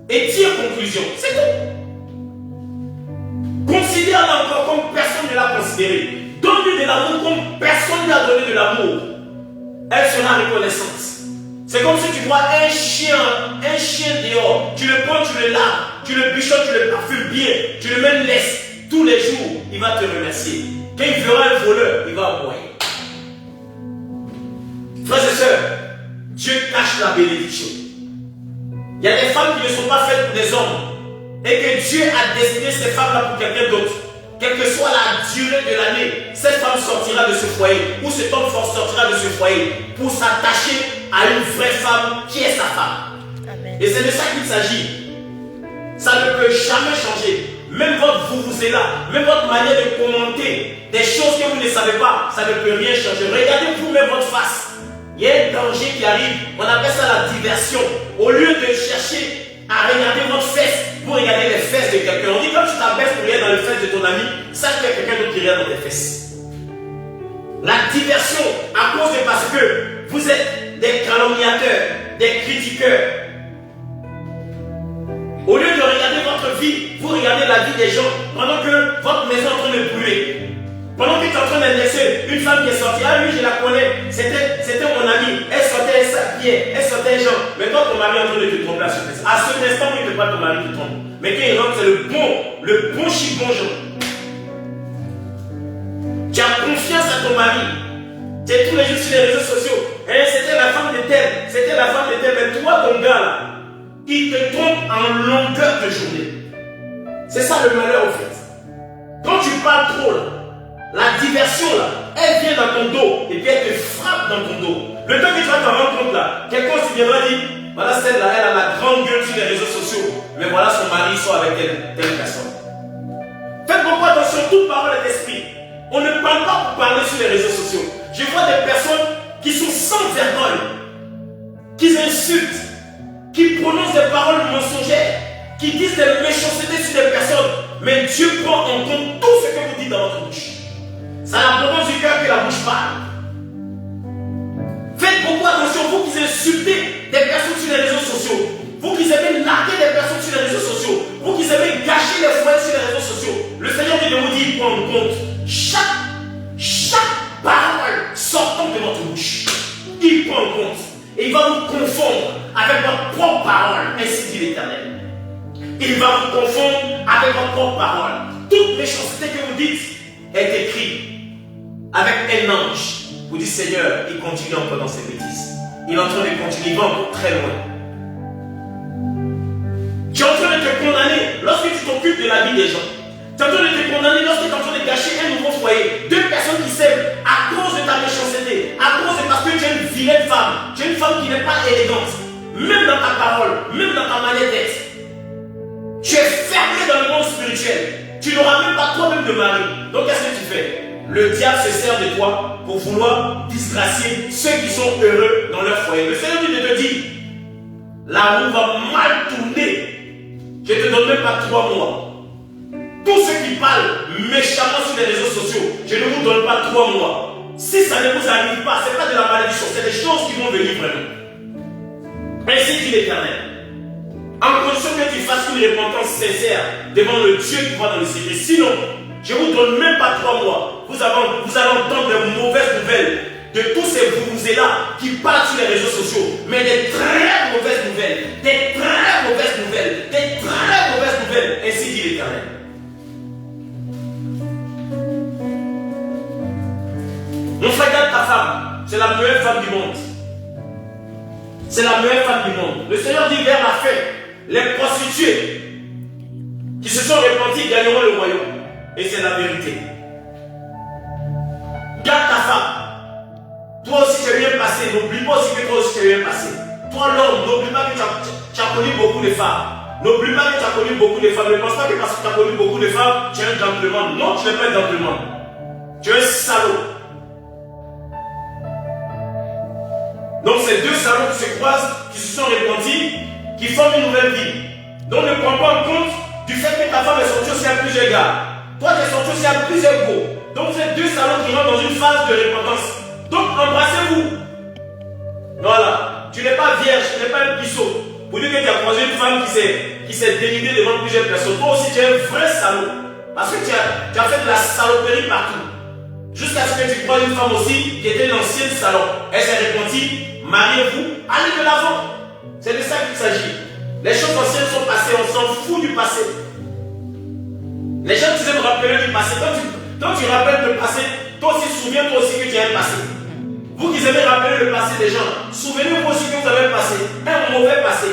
Et tire conclusion. C'est tout. Considère-la encore comme personne ne l'a considéré. Donne-lui de l'amour comme personne ne lui a donné de l'amour. Elle sera reconnaissante. C'est comme si tu vois un chien dehors. Tu le prends, tu le laves, tu le bichottes, tu le parfumes bien, tu le mets laisse. Tous les jours, il va te remercier. Quand il verra un voleur, il va aboyer. Frères et sœurs, Dieu cache la bénédiction. Il y a des femmes qui ne sont pas faites pour des hommes. Et que Dieu a destiné ces femmes-là pour quelqu'un d'autre. Quelle que soit la durée de l'année, cette femme sortira de ce foyer. Ou cet homme fort sortira de ce foyer. Pour s'attacher à une vraie femme qui est sa femme. Amen. Et c'est de ça qu'il s'agit. Ça ne peut jamais changer. Même votre vous-vous-êtes-là, même votre manière de commenter des choses que vous ne savez pas, ça ne peut rien changer. Regardez vous-même votre face. Il y a un danger qui arrive. On appelle ça la diversion. Au lieu de chercher à regarder votre fesse, vous regardez les fesses de quelqu'un. On dit quand tu t'abaisses pour regarder dans les fesses de ton ami, sache qu'il y a quelqu'un d'autre qui regarde dans tes fesses. La diversion, à cause de parce que vous êtes des calomniateurs, des critiqueurs. Au lieu de regarder votre vie, vous regardez la vie des gens pendant que votre maison est en train de brûler. Pendant que tu es en train d'indexer une femme qui est sortie, ah oui, je la connais, c'était mon amie, elle sortait, elle s'habillait, elle sortait les gens. Mais toi, ton mari est en train de te tromper à ce instant. À ce instant, il ne peut pas ton mari te trompe. Mais quand il rentre, c'est le bon chibonjon. Tu as confiance à ton mari. Tu es tous les jours sur les réseaux sociaux. Eh, c'était la femme de tel, c'était la femme de tel. Mais toi, ton gars, là, il te trompe en longueur de journée. C'est ça le malheur, au fait. Quand tu parles trop, là, la diversion, là, elle vient dans ton dos et puis elle te frappe dans ton dos. Le temps que tu vas t'en rendre compte, là, quelqu'un se viendra dire, voilà celle-là, elle a la grande gueule sur les réseaux sociaux, mais voilà son mari sort avec telle personne. Faites beaucoup attention, toute parole est esprit. On ne parle pas pour parler sur les réseaux sociaux. Je vois des personnes qui sont sans vergogne, qui insultent, qui prononcent des paroles mensongères, qui disent des méchancetés sur des personnes, mais Dieu prend en compte tout ce que vous dites dans votre bouche. Ça la provence du cœur que la bouche parle. Faites beaucoup attention, vous qui insultez des personnes sur les réseaux sociaux, vous qui aimez larguer des personnes sur les réseaux sociaux, vous qui aimez gâcher les foyers sur les réseaux sociaux, le Seigneur dit de vous dire, il prend en compte chaque parole sortant de votre bouche. Il prend en compte et il va vous confondre avec votre propre parole, ainsi dit l'Éternel. Il va vous confondre avec votre propre parole. Toute méchanceté que vous dites est écrite avec un ange. Vous dites, Seigneur, il continue encore dans ses bêtises. Il est en train de continuer, il va encore très loin. Tu es en train de te condamner lorsque tu t'occupes de la vie des gens. Tu es en train de te condamner lorsque tu es en train de gâcher un nouveau foyer. Deux personnes qui s'aiment à cause de ta méchanceté, à cause de parce que tu es une vilaine femme. Tu es une femme qui n'est pas élégante. Même dans ta parole, même dans ta manière d'être. Tu es fermé dans le monde spirituel. Tu n'auras même pas toi-même de mari. Donc qu'est-ce que tu fais? Le diable se sert de toi pour vouloir disgracier ceux qui sont heureux dans leur foyer. Le Seigneur dit de te dire, la roue va mal tourner. Je ne te donne même pas 3 mois. Tous ceux qui parlent méchamment sur les réseaux sociaux, je ne vous donne pas 3 mois. Si ça ne vous arrive pas, ce n'est pas de la malédiction, c'est des choses qui vont venir vraiment. Ainsi dit l'Éternel. En condition que tu fasses une repentance sincère devant le Dieu qui voit dans le secret. Sinon, je ne vous donne même pas 3 mois. Vous allez entendre de mauvaises nouvelles de tous ces vous-là qui parlent sur les réseaux sociaux. Mais des très mauvaises nouvelles. Des très mauvaises nouvelles. Des très mauvaises nouvelles. Ainsi dit l'Éternel. Mon frère, regarde ta femme. C'est la meilleure femme du monde. C'est la meilleure femme du monde. Le Seigneur dit vers la fin, les prostituées qui se sont repenties gagneront le royaume. Et c'est la vérité. Garde ta femme. Toi aussi tu es bien passé. N'oublie pas aussi que toi aussi tu es bien passé. Toi l'homme, n'oublie pas que tu as connu beaucoup de femmes. N'oublie pas que tu as connu beaucoup de femmes. Ne pense pas que parce que tu as connu beaucoup de femmes, tu es un gentleman. Non, tu n'es pas un gentleman. Tu es un salaud. Donc ces deux salauds qui se croisent, qui se sont repentis, qui forment une nouvelle vie. Donc ne prends pas en compte du fait que ta femme est sortie aussi à plusieurs gars. Toi tu es sorti aussi à plusieurs go. Donc vous êtes deux salauds qui rentrent dans une phase de repentance. Donc embrassez-vous. Voilà. Tu n'es pas vierge, tu n'es pas un pissot. Pour dire que tu as croisé une femme qui s'est dénudée devant plusieurs personnes. Toi aussi tu es un vrai salaud. Parce que tu as fait de la saloperie partout. Jusqu'à ce que tu prends une femme aussi qui était l'ancienne salope. Elle s'est repentie, mariez-vous, allez de l'avant. C'est de ça qu'il s'agit. Les choses anciennes sont passées, on s'en fout du passé. Les gens qui aiment rappeler du passé. Quand tu rappelles le passé, toi aussi souviens-toi aussi que tu as un passé. Vous qui aimez rappeler le passé des gens, souvenez-vous aussi que vous avez un passé, un mauvais passé.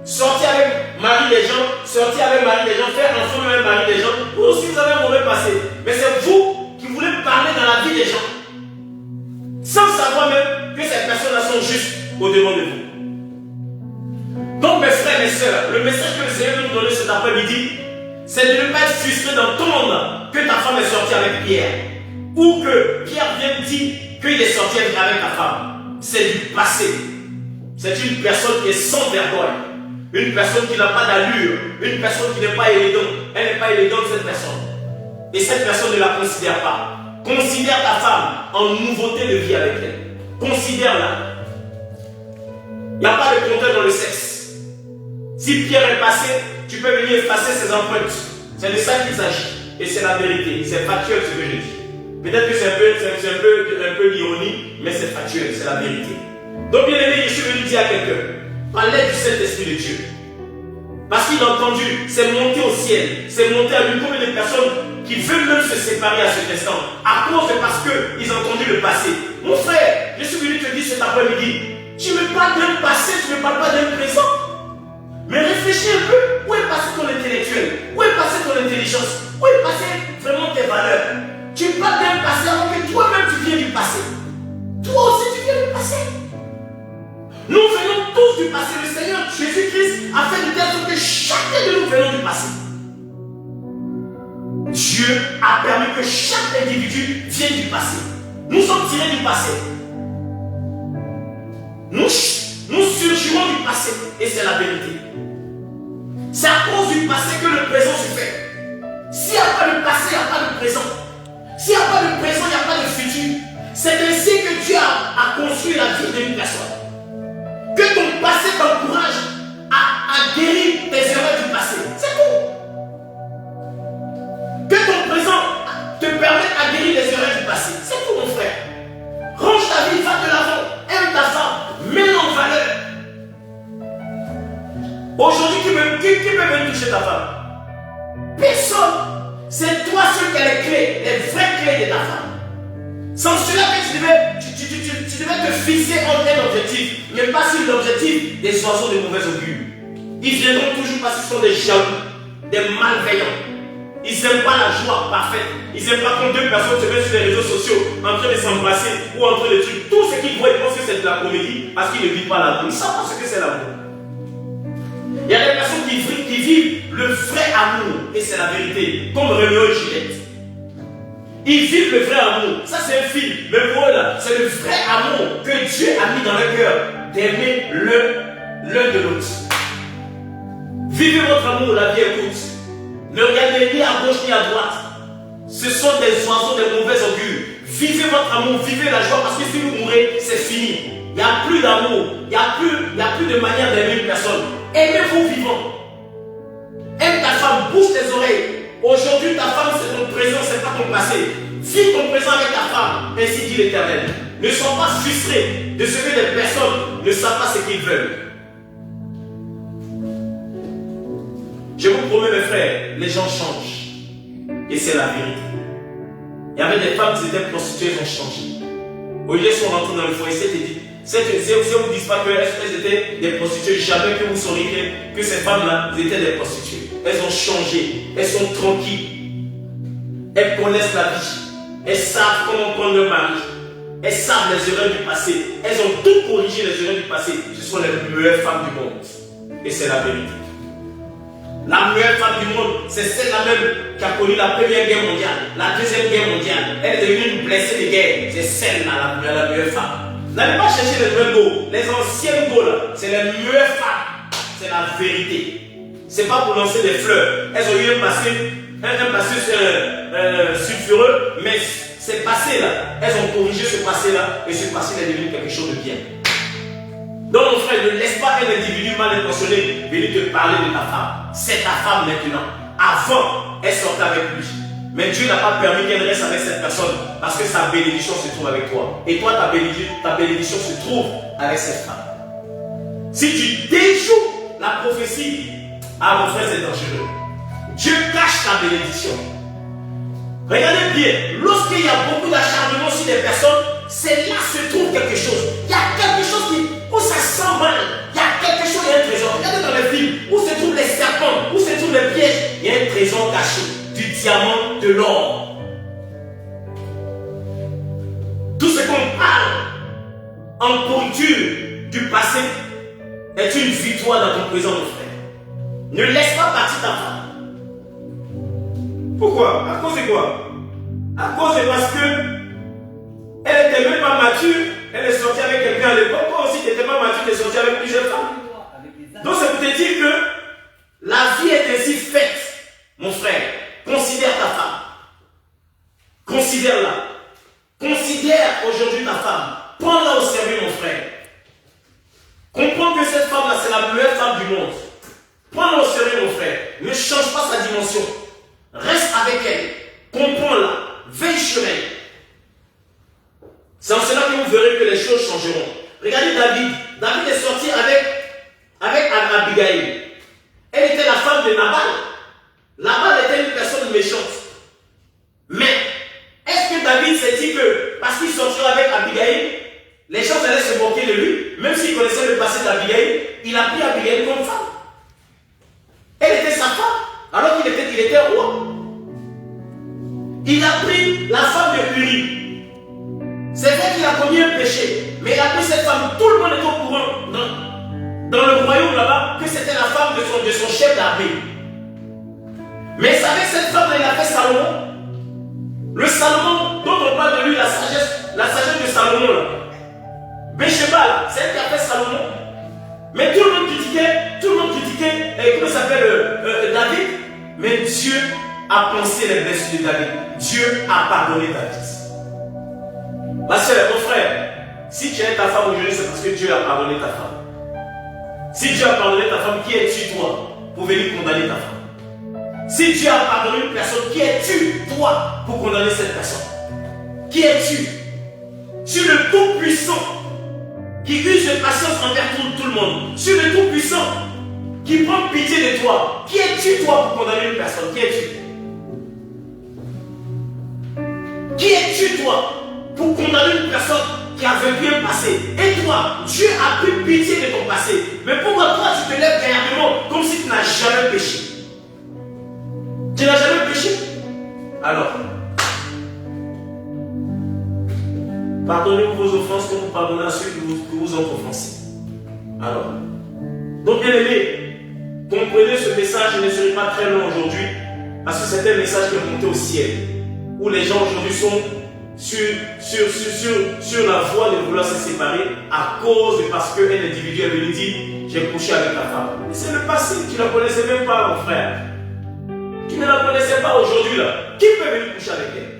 Sortir avec mari des gens, sortir avec mari des gens, faire enfant avec mari des gens, vous aussi vous avez un mauvais passé. Mais c'est vous qui voulez parler dans la vie des gens, sans savoir même que ces personnes-là sont justes au-devant de vous. Donc mes frères et mes sœurs, le message que le Seigneur veut nous donner cet après-midi, c'est de ne pas être frustré dans ton monde que ta femme est sortie avec Pierre. Ou que Pierre vienne dire qu'il est sorti avec ta femme. C'est du passé. C'est une personne qui est sans vergogne. Une personne qui n'a pas d'allure. Une personne qui n'est pas élégante. Elle n'est pas élégante, cette personne. Et cette personne ne la considère pas. Considère ta femme en nouveauté de vie avec elle. Considère-la. Il n'y a pas de compteur dans le sexe. Si Pierre est passé, tu peux venir effacer ses empreintes. C'est de ça qu'il s'agit. Et c'est la vérité. C'est factuel ce que je dis. Peut-être que c'est un peu l'ironie, mais c'est factuel, c'est la vérité. Donc bien aimé, je suis venu dire à quelqu'un, par l'aide du Saint-Esprit de Dieu. Parce qu'il a entendu, c'est monté au ciel, c'est monté à une combien de personnes qui veulent même se séparer à cet instant, à cause de parce qu'ils ont entendu le passé. Mon frère, je suis venu te dire cet après-midi, tu me parles d'un passé, tu ne me parles pas d'un présent. Mais réfléchis un peu, où est passé ton intellectuel? Où est passé ton intelligence? Où est passé vraiment tes valeurs? Tu parles d'un passé alors que toi-même tu viens du passé. Toi aussi tu viens du passé. Nous venons tous du passé. Le Seigneur Jésus-Christ a fait de telle sorte que chacun de nous venons du passé. Dieu a permis que chaque individu vienne du passé. Nous sommes tirés du passé. Nous surgirons du passé. Et c'est la vérité. C'est à cause du passé que le présent se fait. S'il n'y a pas de passé, il n'y a pas de présent. S'il n'y a pas de présent, il n'y a pas de futur. C'est ainsi que Dieu a construit la vie d'une personne. Que ton passé t'encourage à guérir tes erreurs du passé. C'est tout. Que ton présent te permette à guérir les erreurs du passé. C'est tout, mon frère. Range ta vie, va de l'avant. Aime ta femme. Mets-la en valeur. Aujourd'hui, qui peut venir toucher ta femme? Personne. C'est toi seul qui as les clés, les vraies clés de ta femme. Sans cela que tu devais te fixer en un objectif, mais pas sur l'objectif des oiseaux de mauvais augure. Ils viendront toujours parce qu'ils sont des jaloux, des malveillants. Ils n'aiment pas la joie parfaite. Ils n'aiment pas quand deux personnes se mettent sur les réseaux sociaux en train de s'embrasser ou en train de trucs. Tout ce qu'ils voient, ils pensent que c'est de la comédie parce qu'ils ne vivent pas l'amour. Ils ne savent pas ce que c'est l'amour. Il y a des personnes qui vivent le vrai amour, et c'est la vérité, comme Roméo et Juliette. Ils vivent le vrai amour. Ça, c'est un film. Mais voilà, c'est le vrai amour que Dieu a mis dans le cœur, d'aimer l'un de l'autre. Vivez votre amour, la vie est courte. Ne regardez ni à gauche ni à droite. Ce sont des oiseaux de mauvais augure. Vivez votre amour, vivez la joie, parce que si vous mourrez, c'est fini. Il n'y a plus d'amour, il n'y a plus de manière d'aimer une personne. Aimez-vous vivant. Aime ta femme, bouge tes oreilles. Aujourd'hui, ta femme, c'est ton présent, c'est pas ton passé. Vis ton présent avec ta femme, ainsi dit l'Éternel. Ne sois pas frustré de ce que des personnes ne savent pas ce qu'ils veulent. Je vous promets, mes frères, les gens changent. Et c'est la vérité. Il y avait des femmes qui étaient prostituées, elles ont changé. Au lieu, elles sont rentrées dans le foyer, c'était dit. Si on ne vous dit pas qu'elles étaient des prostituées, jamais que vous sauriez que ces femmes-là étaient des prostituées. Elles ont changé, elles sont tranquilles. Elles connaissent la vie. Elles savent comment prendre leur mari. Elles savent les erreurs du passé. Elles ont tout corrigé les erreurs du passé. Ce sont les meilleures femmes du monde. Et c'est la vérité. La meilleure femme du monde, c'est celle-là même qui a connu la Première Guerre mondiale, la Deuxième Guerre mondiale. Elle est devenue une blessée de guerre. C'est celle-là, la meilleure femme. N'allez pas chercher les nouvelles go. Les anciennes go, là, c'est les meilleures femmes. C'est la vérité. C'est pas pour lancer des fleurs. Elles ont eu un passé sulfureux, mais c'est passé là. Elles ont corrigé ce passé-là et ce passé est devenu quelque chose de bien. Donc mon frère, ne laisse pas un individu mal intentionné venir te parler de ta femme. C'est ta femme maintenant. Avant, elle sortait avec lui. Mais Dieu n'a pas permis qu'elle reste avec cette personne parce que sa bénédiction se trouve avec toi. Et toi, ta bénédiction se trouve avec cette femme. Si tu déjoues la prophétie, ah mon frère, c'est dangereux. Dieu cache ta bénédiction. Regardez bien, lorsqu'il y a beaucoup d'acharnement sur des personnes, c'est là que se trouve quelque chose. Il y a quelque chose où ça sent mal. Il y a quelque chose, il y a un trésor. Regardez dans les films, où se trouvent les serpents, où se trouvent les pièges. Il y a un trésor caché, du diamant, de l'or. Tout ce qu'on parle en pourriture du passé est une victoire dans ton présent, mon frère. Ne laisse pas partir ta femme. Pourquoi? À cause de quoi? À cause de parce que elle n'était même pas mature, elle est sortie avec quelqu'un à l'époque. Toi aussi, tu n'étais pas mature, tu es sortie avec plusieurs femmes. Donc, c'est pour te dire que la vie est ainsi faite, mon frère. Considère ta femme. Considère-la. Considère aujourd'hui ta femme. Prends-la au sérieux, mon frère. Comprends que cette femme-là, c'est la meilleure femme du monde. Prends-la au sérieux, mon frère. Ne change pas sa dimension. Reste avec elle. Comprends-la. Veille sur elle. C'est en cela que vous verrez que les choses changeront. Regardez David. David est sorti avec Abigail. Elle était la femme de Nabal. Nabal était une personne méchante. Mais, est-ce que David s'est dit que parce qu'il sortira avec Abigail, les gens allaient se moquer de lui? Même s'il connaissait le passé d'Abigail, il a pris Abigail comme femme. Elle était sa femme, alors qu'il était roi. Il a pris la femme de Uri. C'est vrai qu'il a commis un péché, mais il a pris cette femme. Tout le monde est au courant dans le royaume là-bas que c'était la femme de son chef d'armée. Mais avec cette femme-là, il a fait Salomon. Le Salomon dont on parle de lui, la sagesse de Salomon là. Bécheba, c'est elle qui a fait Salomon. Mais tout le monde critiquait, comment s'appelle David. Mais Dieu a pensé les blessures de David. Dieu a pardonné David. Ma soeur, mon frère, si tu es ta femme aujourd'hui, c'est parce que Dieu a pardonné ta femme. Si Dieu a pardonné ta femme, qui es-tu toi pour venir condamner ta femme? Si Dieu a pardonné une personne, qui es-tu toi pour condamner cette personne? Qui es-tu? Tu es le Tout-Puissant qui use de patience envers tout le monde. Tu es le Tout-Puissant qui prend pitié de toi. Qui es-tu toi pour condamner une personne? Qui es-tu? Qui es-tu toi pour condamner une personne qui a vécu un passé? Et toi, Dieu a pris pitié de ton passé. Mais pourquoi toi tu te lèves gaillardement comme si tu n'as jamais péché? Tu n'as jamais péché? Alors, pardonnez-vous vos offenses comme vous pardonnez à ceux qui vous ont offensé. Alors, donc bien aimé, comprenez ce message, je ne serai pas très long aujourd'hui, parce que c'est un message qui est monté au ciel, où les gens aujourd'hui sont sur la voie de vouloir se séparer à cause de parce qu'un individu est venu dire j'ai couché avec ta femme. Mais c'est le passé, tu ne la connaissais même pas, mon frère. Tu ne la connaissais pas aujourd'hui là. Qui peut venir coucher avec elle?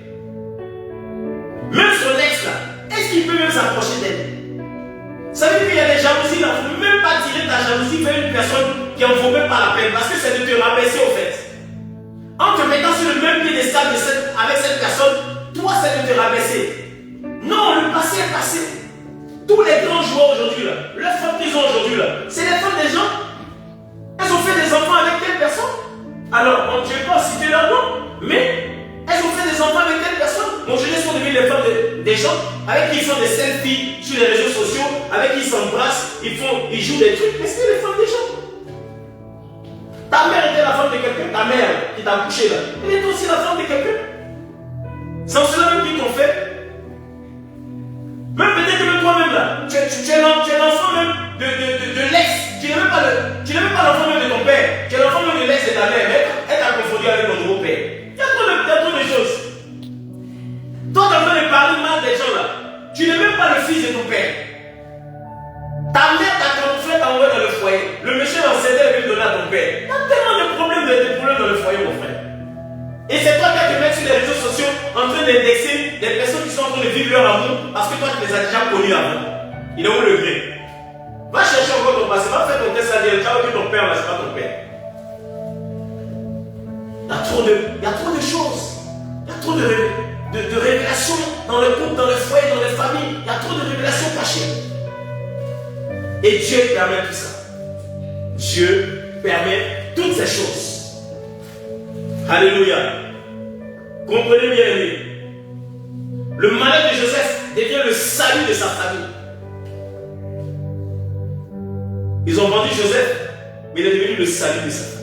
Même son ex là, est-ce qu'il peut même s'approcher d'elle? Ça veut dire qu'il y a des jalousies là. Il ne faut même pas tirer ta jalousie vers une personne qui en vaut même pas la peine, parce que c'est de te rabaisser au fait. En te mettant sur le même piédestal avec cette personne, toi c'est de te rabaisser. Non, le passé est passé. Tous les grands joueurs aujourd'hui là, leurs femmes qu'ils ont aujourd'hui là, c'est les femmes des gens. Elles ont fait des enfants avec telle personne. Alors, on ne peut pas citer leur nom, mais elles ont fait des enfants avec telle personne. Mon jeunesse sont devenues les femmes des gens avec qui ils font des selfies sur les réseaux sociaux, avec qui ils s'embrassent, ils jouent des trucs, mais c'est les femmes des gens. Ta mère était la femme de quelqu'un, ta mère qui t'a accouché là, elle est aussi la femme de quelqu'un. C'est en cela même qu'ils t'ont fait. Même peut-être que même toi-même là, tu es l'enfant même de l'ex. Tu n'es même pas l'enfant même de ton père. Tu es l'enfant même de l'ex de ta mère. Mais elle t'a confondu avec ton nouveau père. Il y a trop de choses. Toi, tu es en train de parler mal des gens là. Tu n'es même pas le fils de ton père. Ta mère t'a camouflé, t'a envoyé dans le foyer. Le monsieur dans CD est venu donner à ton père. Il y a tellement de problèmes dans le foyer, mon frère. Et c'est toi qui vas te mettre sur les réseaux sociaux en train d'indexer des personnes qui sont en train de vivre leur amour parce que toi tu les as déjà connus avant. Il est où le vrai? Va chercher encore ton passé, va faire ton test à dire, tu as vu ton père là, c'est pas ton père. Il y a trop il y a trop de choses. Il y a trop de révélations dans le couple, dans le foyer, dans les familles. Il y a trop de révélations cachées. Et Dieu permet tout ça. Dieu permet toutes ces choses. Alléluia. Comprenez bien, aimé. Le malheur de Joseph devient le salut de sa famille. Ils ont vendu Joseph, mais il est devenu le salut de sa famille.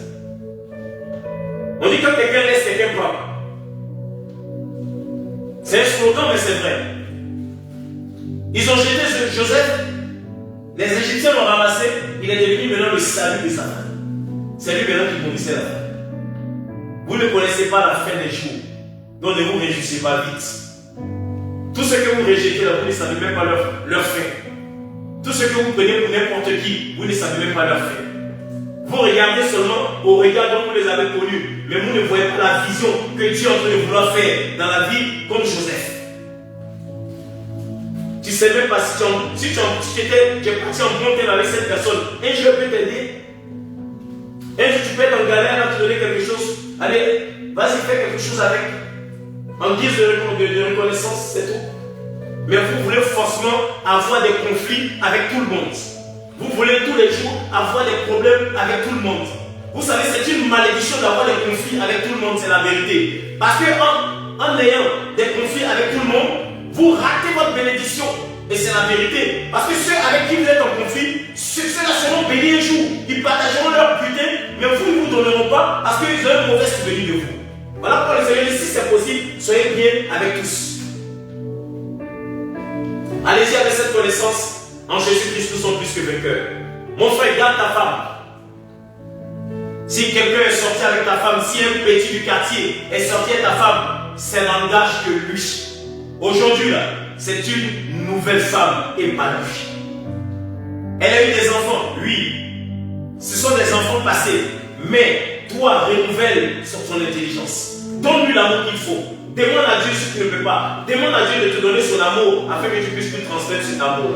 On dit que quelqu'un laisse, quelqu'un prend. C'est un slogan, mais c'est vrai. Ils ont jeté Joseph, les Égyptiens l'ont ramassé, il est devenu maintenant le salut de sa famille. C'est lui maintenant qui conduisait la famille. Vous ne connaissez pas la fin des jours, donc ne vous réjouissez pas vite. Tout ce que vous rejetez là, vous ne savez même pas leur fin. Tout ce que vous prenez pour n'importe qui, vous ne savez même pas leur fin. Vous regardez seulement au regard dont vous les avez connus, mais vous ne voyez pas la vision que Dieu est en train de vouloir faire dans la vie comme Joseph. Tu ne sais même pas si tu es parti en bon terme avec cette personne. Un jour peut t'aider. Un jour tu peux être en galère, là, te donner quelque chose. Allez, vas-y, fais quelque chose avec. En guise de reconnaissance, c'est tout. Mais vous voulez forcément avoir des conflits avec tout le monde. Vous voulez tous les jours avoir des problèmes avec tout le monde. Vous savez, c'est une malédiction d'avoir des conflits avec tout le monde, c'est la vérité. Parce que en ayant des conflits avec tout le monde, vous ratez votre bénédiction. Et c'est la vérité. Parce que ceux avec qui vous êtes en conflit, ceux-là seront bénis un jour. Ils partageront leur butin, mais vous ne vous donneront pas parce qu'ils ont un mauvais souvenir de vous. Voilà pourquoi le Seigneur dit, si c'est possible, soyez bien avec tous. Allez-y avec cette connaissance. En Jésus-Christ, nous sommes plus que vainqueurs. Mon frère, garde ta femme. Si quelqu'un est sorti avec ta femme, si un petit du quartier est sorti avec ta femme, ça n'engage que lui. Aujourd'hui, là, c'est une nouvelle femme épanouie. Elle a eu des enfants, oui. Ce sont des enfants passés. Mais toi, renouvelle sur ton intelligence. Donne-lui l'amour qu'il faut. Demande à Dieu ce que tu ne peux pas. Demande à Dieu de te donner son amour afin que tu puisses lui transmettre cet amour.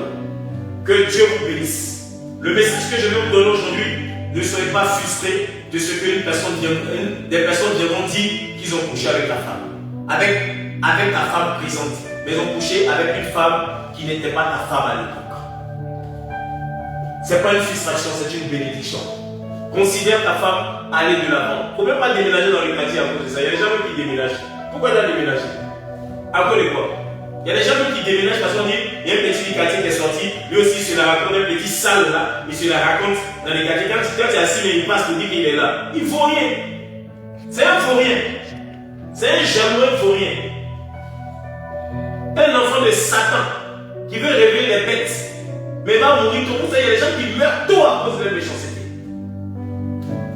Que Dieu vous bénisse. Le message que je vais vous donner aujourd'hui, ne soyez pas frustrés de ce que des personnes viendront dire qu'ils ont couché avec ta femme. Avec ta femme présente. Mais ils ont couché avec une femme qui n'était pas ta femme à l'époque. Ce n'est pas une frustration, c'est une bénédiction. Considère ta femme aller de l'avant. Il ne faut même pas déménager dans le quartier à cause de ça. Il y a des gens qui déménagent. Pourquoi il a déménagé? À cause de quoi? Il y a des gens qui déménagent parce qu'on dit il y a un petit du quartier qui est sorti, lui aussi il se la raconte, un petit sale là, il se la raconte dans les quartiers. Quand tu es assis, mais il passe pour dire qu'il est là. Il ne vaut rien. C'est un vaurien. C'est un jaloux vaurien. Un enfant de Satan qui veut réveiller les bêtes, mais va mourir tôt. Vous savez, il y a des gens qui meurent tôt à cause de la méchanceté.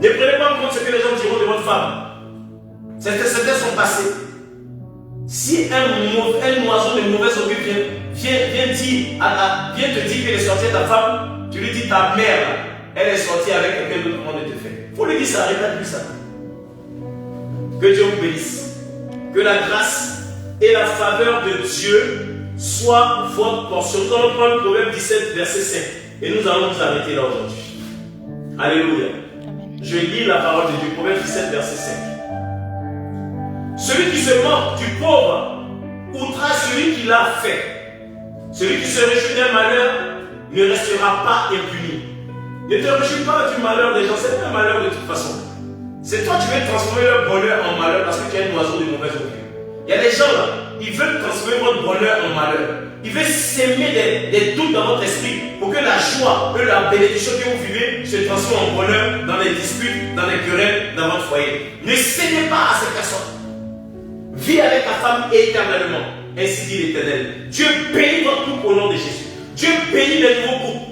Ne prenez pas en compte ce que les gens diront de votre femme. C'était son passé. Si un oiseau de mauvaise augure vient te dire qu'elle est sortie de ta femme, tu lui dis ta mère, elle est sortie avec quelqu'un d'autre, comment de te faire. Il faut lui dire ça, répète-lui ça. Que Dieu vous bénisse. Que la grâce et la faveur de Dieu soient votre portion. Nous allons prendre Proverbe 17, verset 5. Et nous allons nous arrêter là aujourd'hui. Alléluia. Amen. Je lis la parole de Dieu. Proverbe 17, verset 5. Celui qui se moque du pauvre outrage celui qui l'a fait. Celui qui se réjouit d'un malheur ne restera pas impuni. Ne te réjouis pas du malheur des gens, c'est pas un malheur de toute façon. C'est toi qui veux transformer leur bonheur en malheur parce que tu es un oiseau de mauvaise augure. Il y a des gens là, ils veulent transformer votre bonheur en malheur. Ils veulent s'aimer des doutes dans votre esprit pour que la joie, la bénédiction que vous vivez se transforme en bonheur dans les disputes, dans les querelles, dans votre foyer. Ne cédez pas à ces personnes. Vis avec ta femme éternellement. Ainsi dit l'Éternel. Dieu bénit votre couple au nom de Jésus. Dieu bénit les nouveaux couples.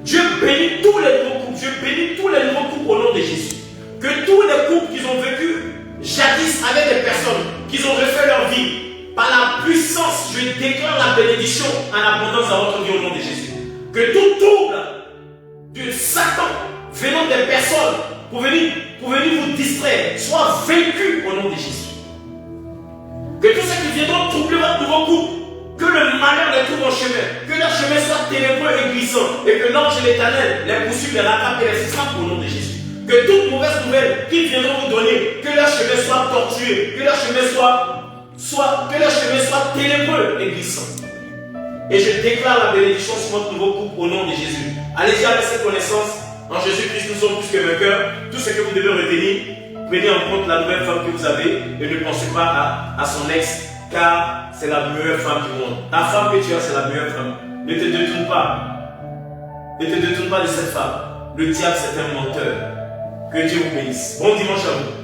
Dieu bénit tous les nouveaux couples. Dieu bénit tous les nouveaux couples au nom de Jésus. Que tous les couples qui ont vécu jadis avec des personnes qui ont refait leur vie, par la puissance, je déclare la bénédiction en abondance dans votre vie au nom de Jésus. Que tout trouble de Satan venant des personnes pour venir vous distraire soit vaincu au nom de Jésus. Que tous ceux qui viendront troubler votre nouveau couple, que le malheur les trouve en chemin, que leur chemin soit ténébreux et glissant, et que l'ange de l'Éternel les poursuive, les rattrape et les frappe au nom de Jésus. Que toute mauvaise mauvaises nouvelles qu'ils viendront vous donner, que leur chemin soit tortueux, que leur chemin soit ténébreux et glissant. Et je déclare la bénédiction sur votre nouveau couple au nom de Jésus. Allez-y avec cette connaissance. En Jésus-Christ, nous sommes plus que vainqueurs. Tout ce que vous devez retenir, prenez en compte la nouvelle femme que vous avez et ne pensez pas à son ex, car c'est la meilleure femme du monde. Ta femme que tu as, c'est la meilleure femme. Ne te détourne pas. Ne te détourne pas de cette femme. Le diable, c'est un menteur. Que Dieu vous bénisse. Bon dimanche à vous.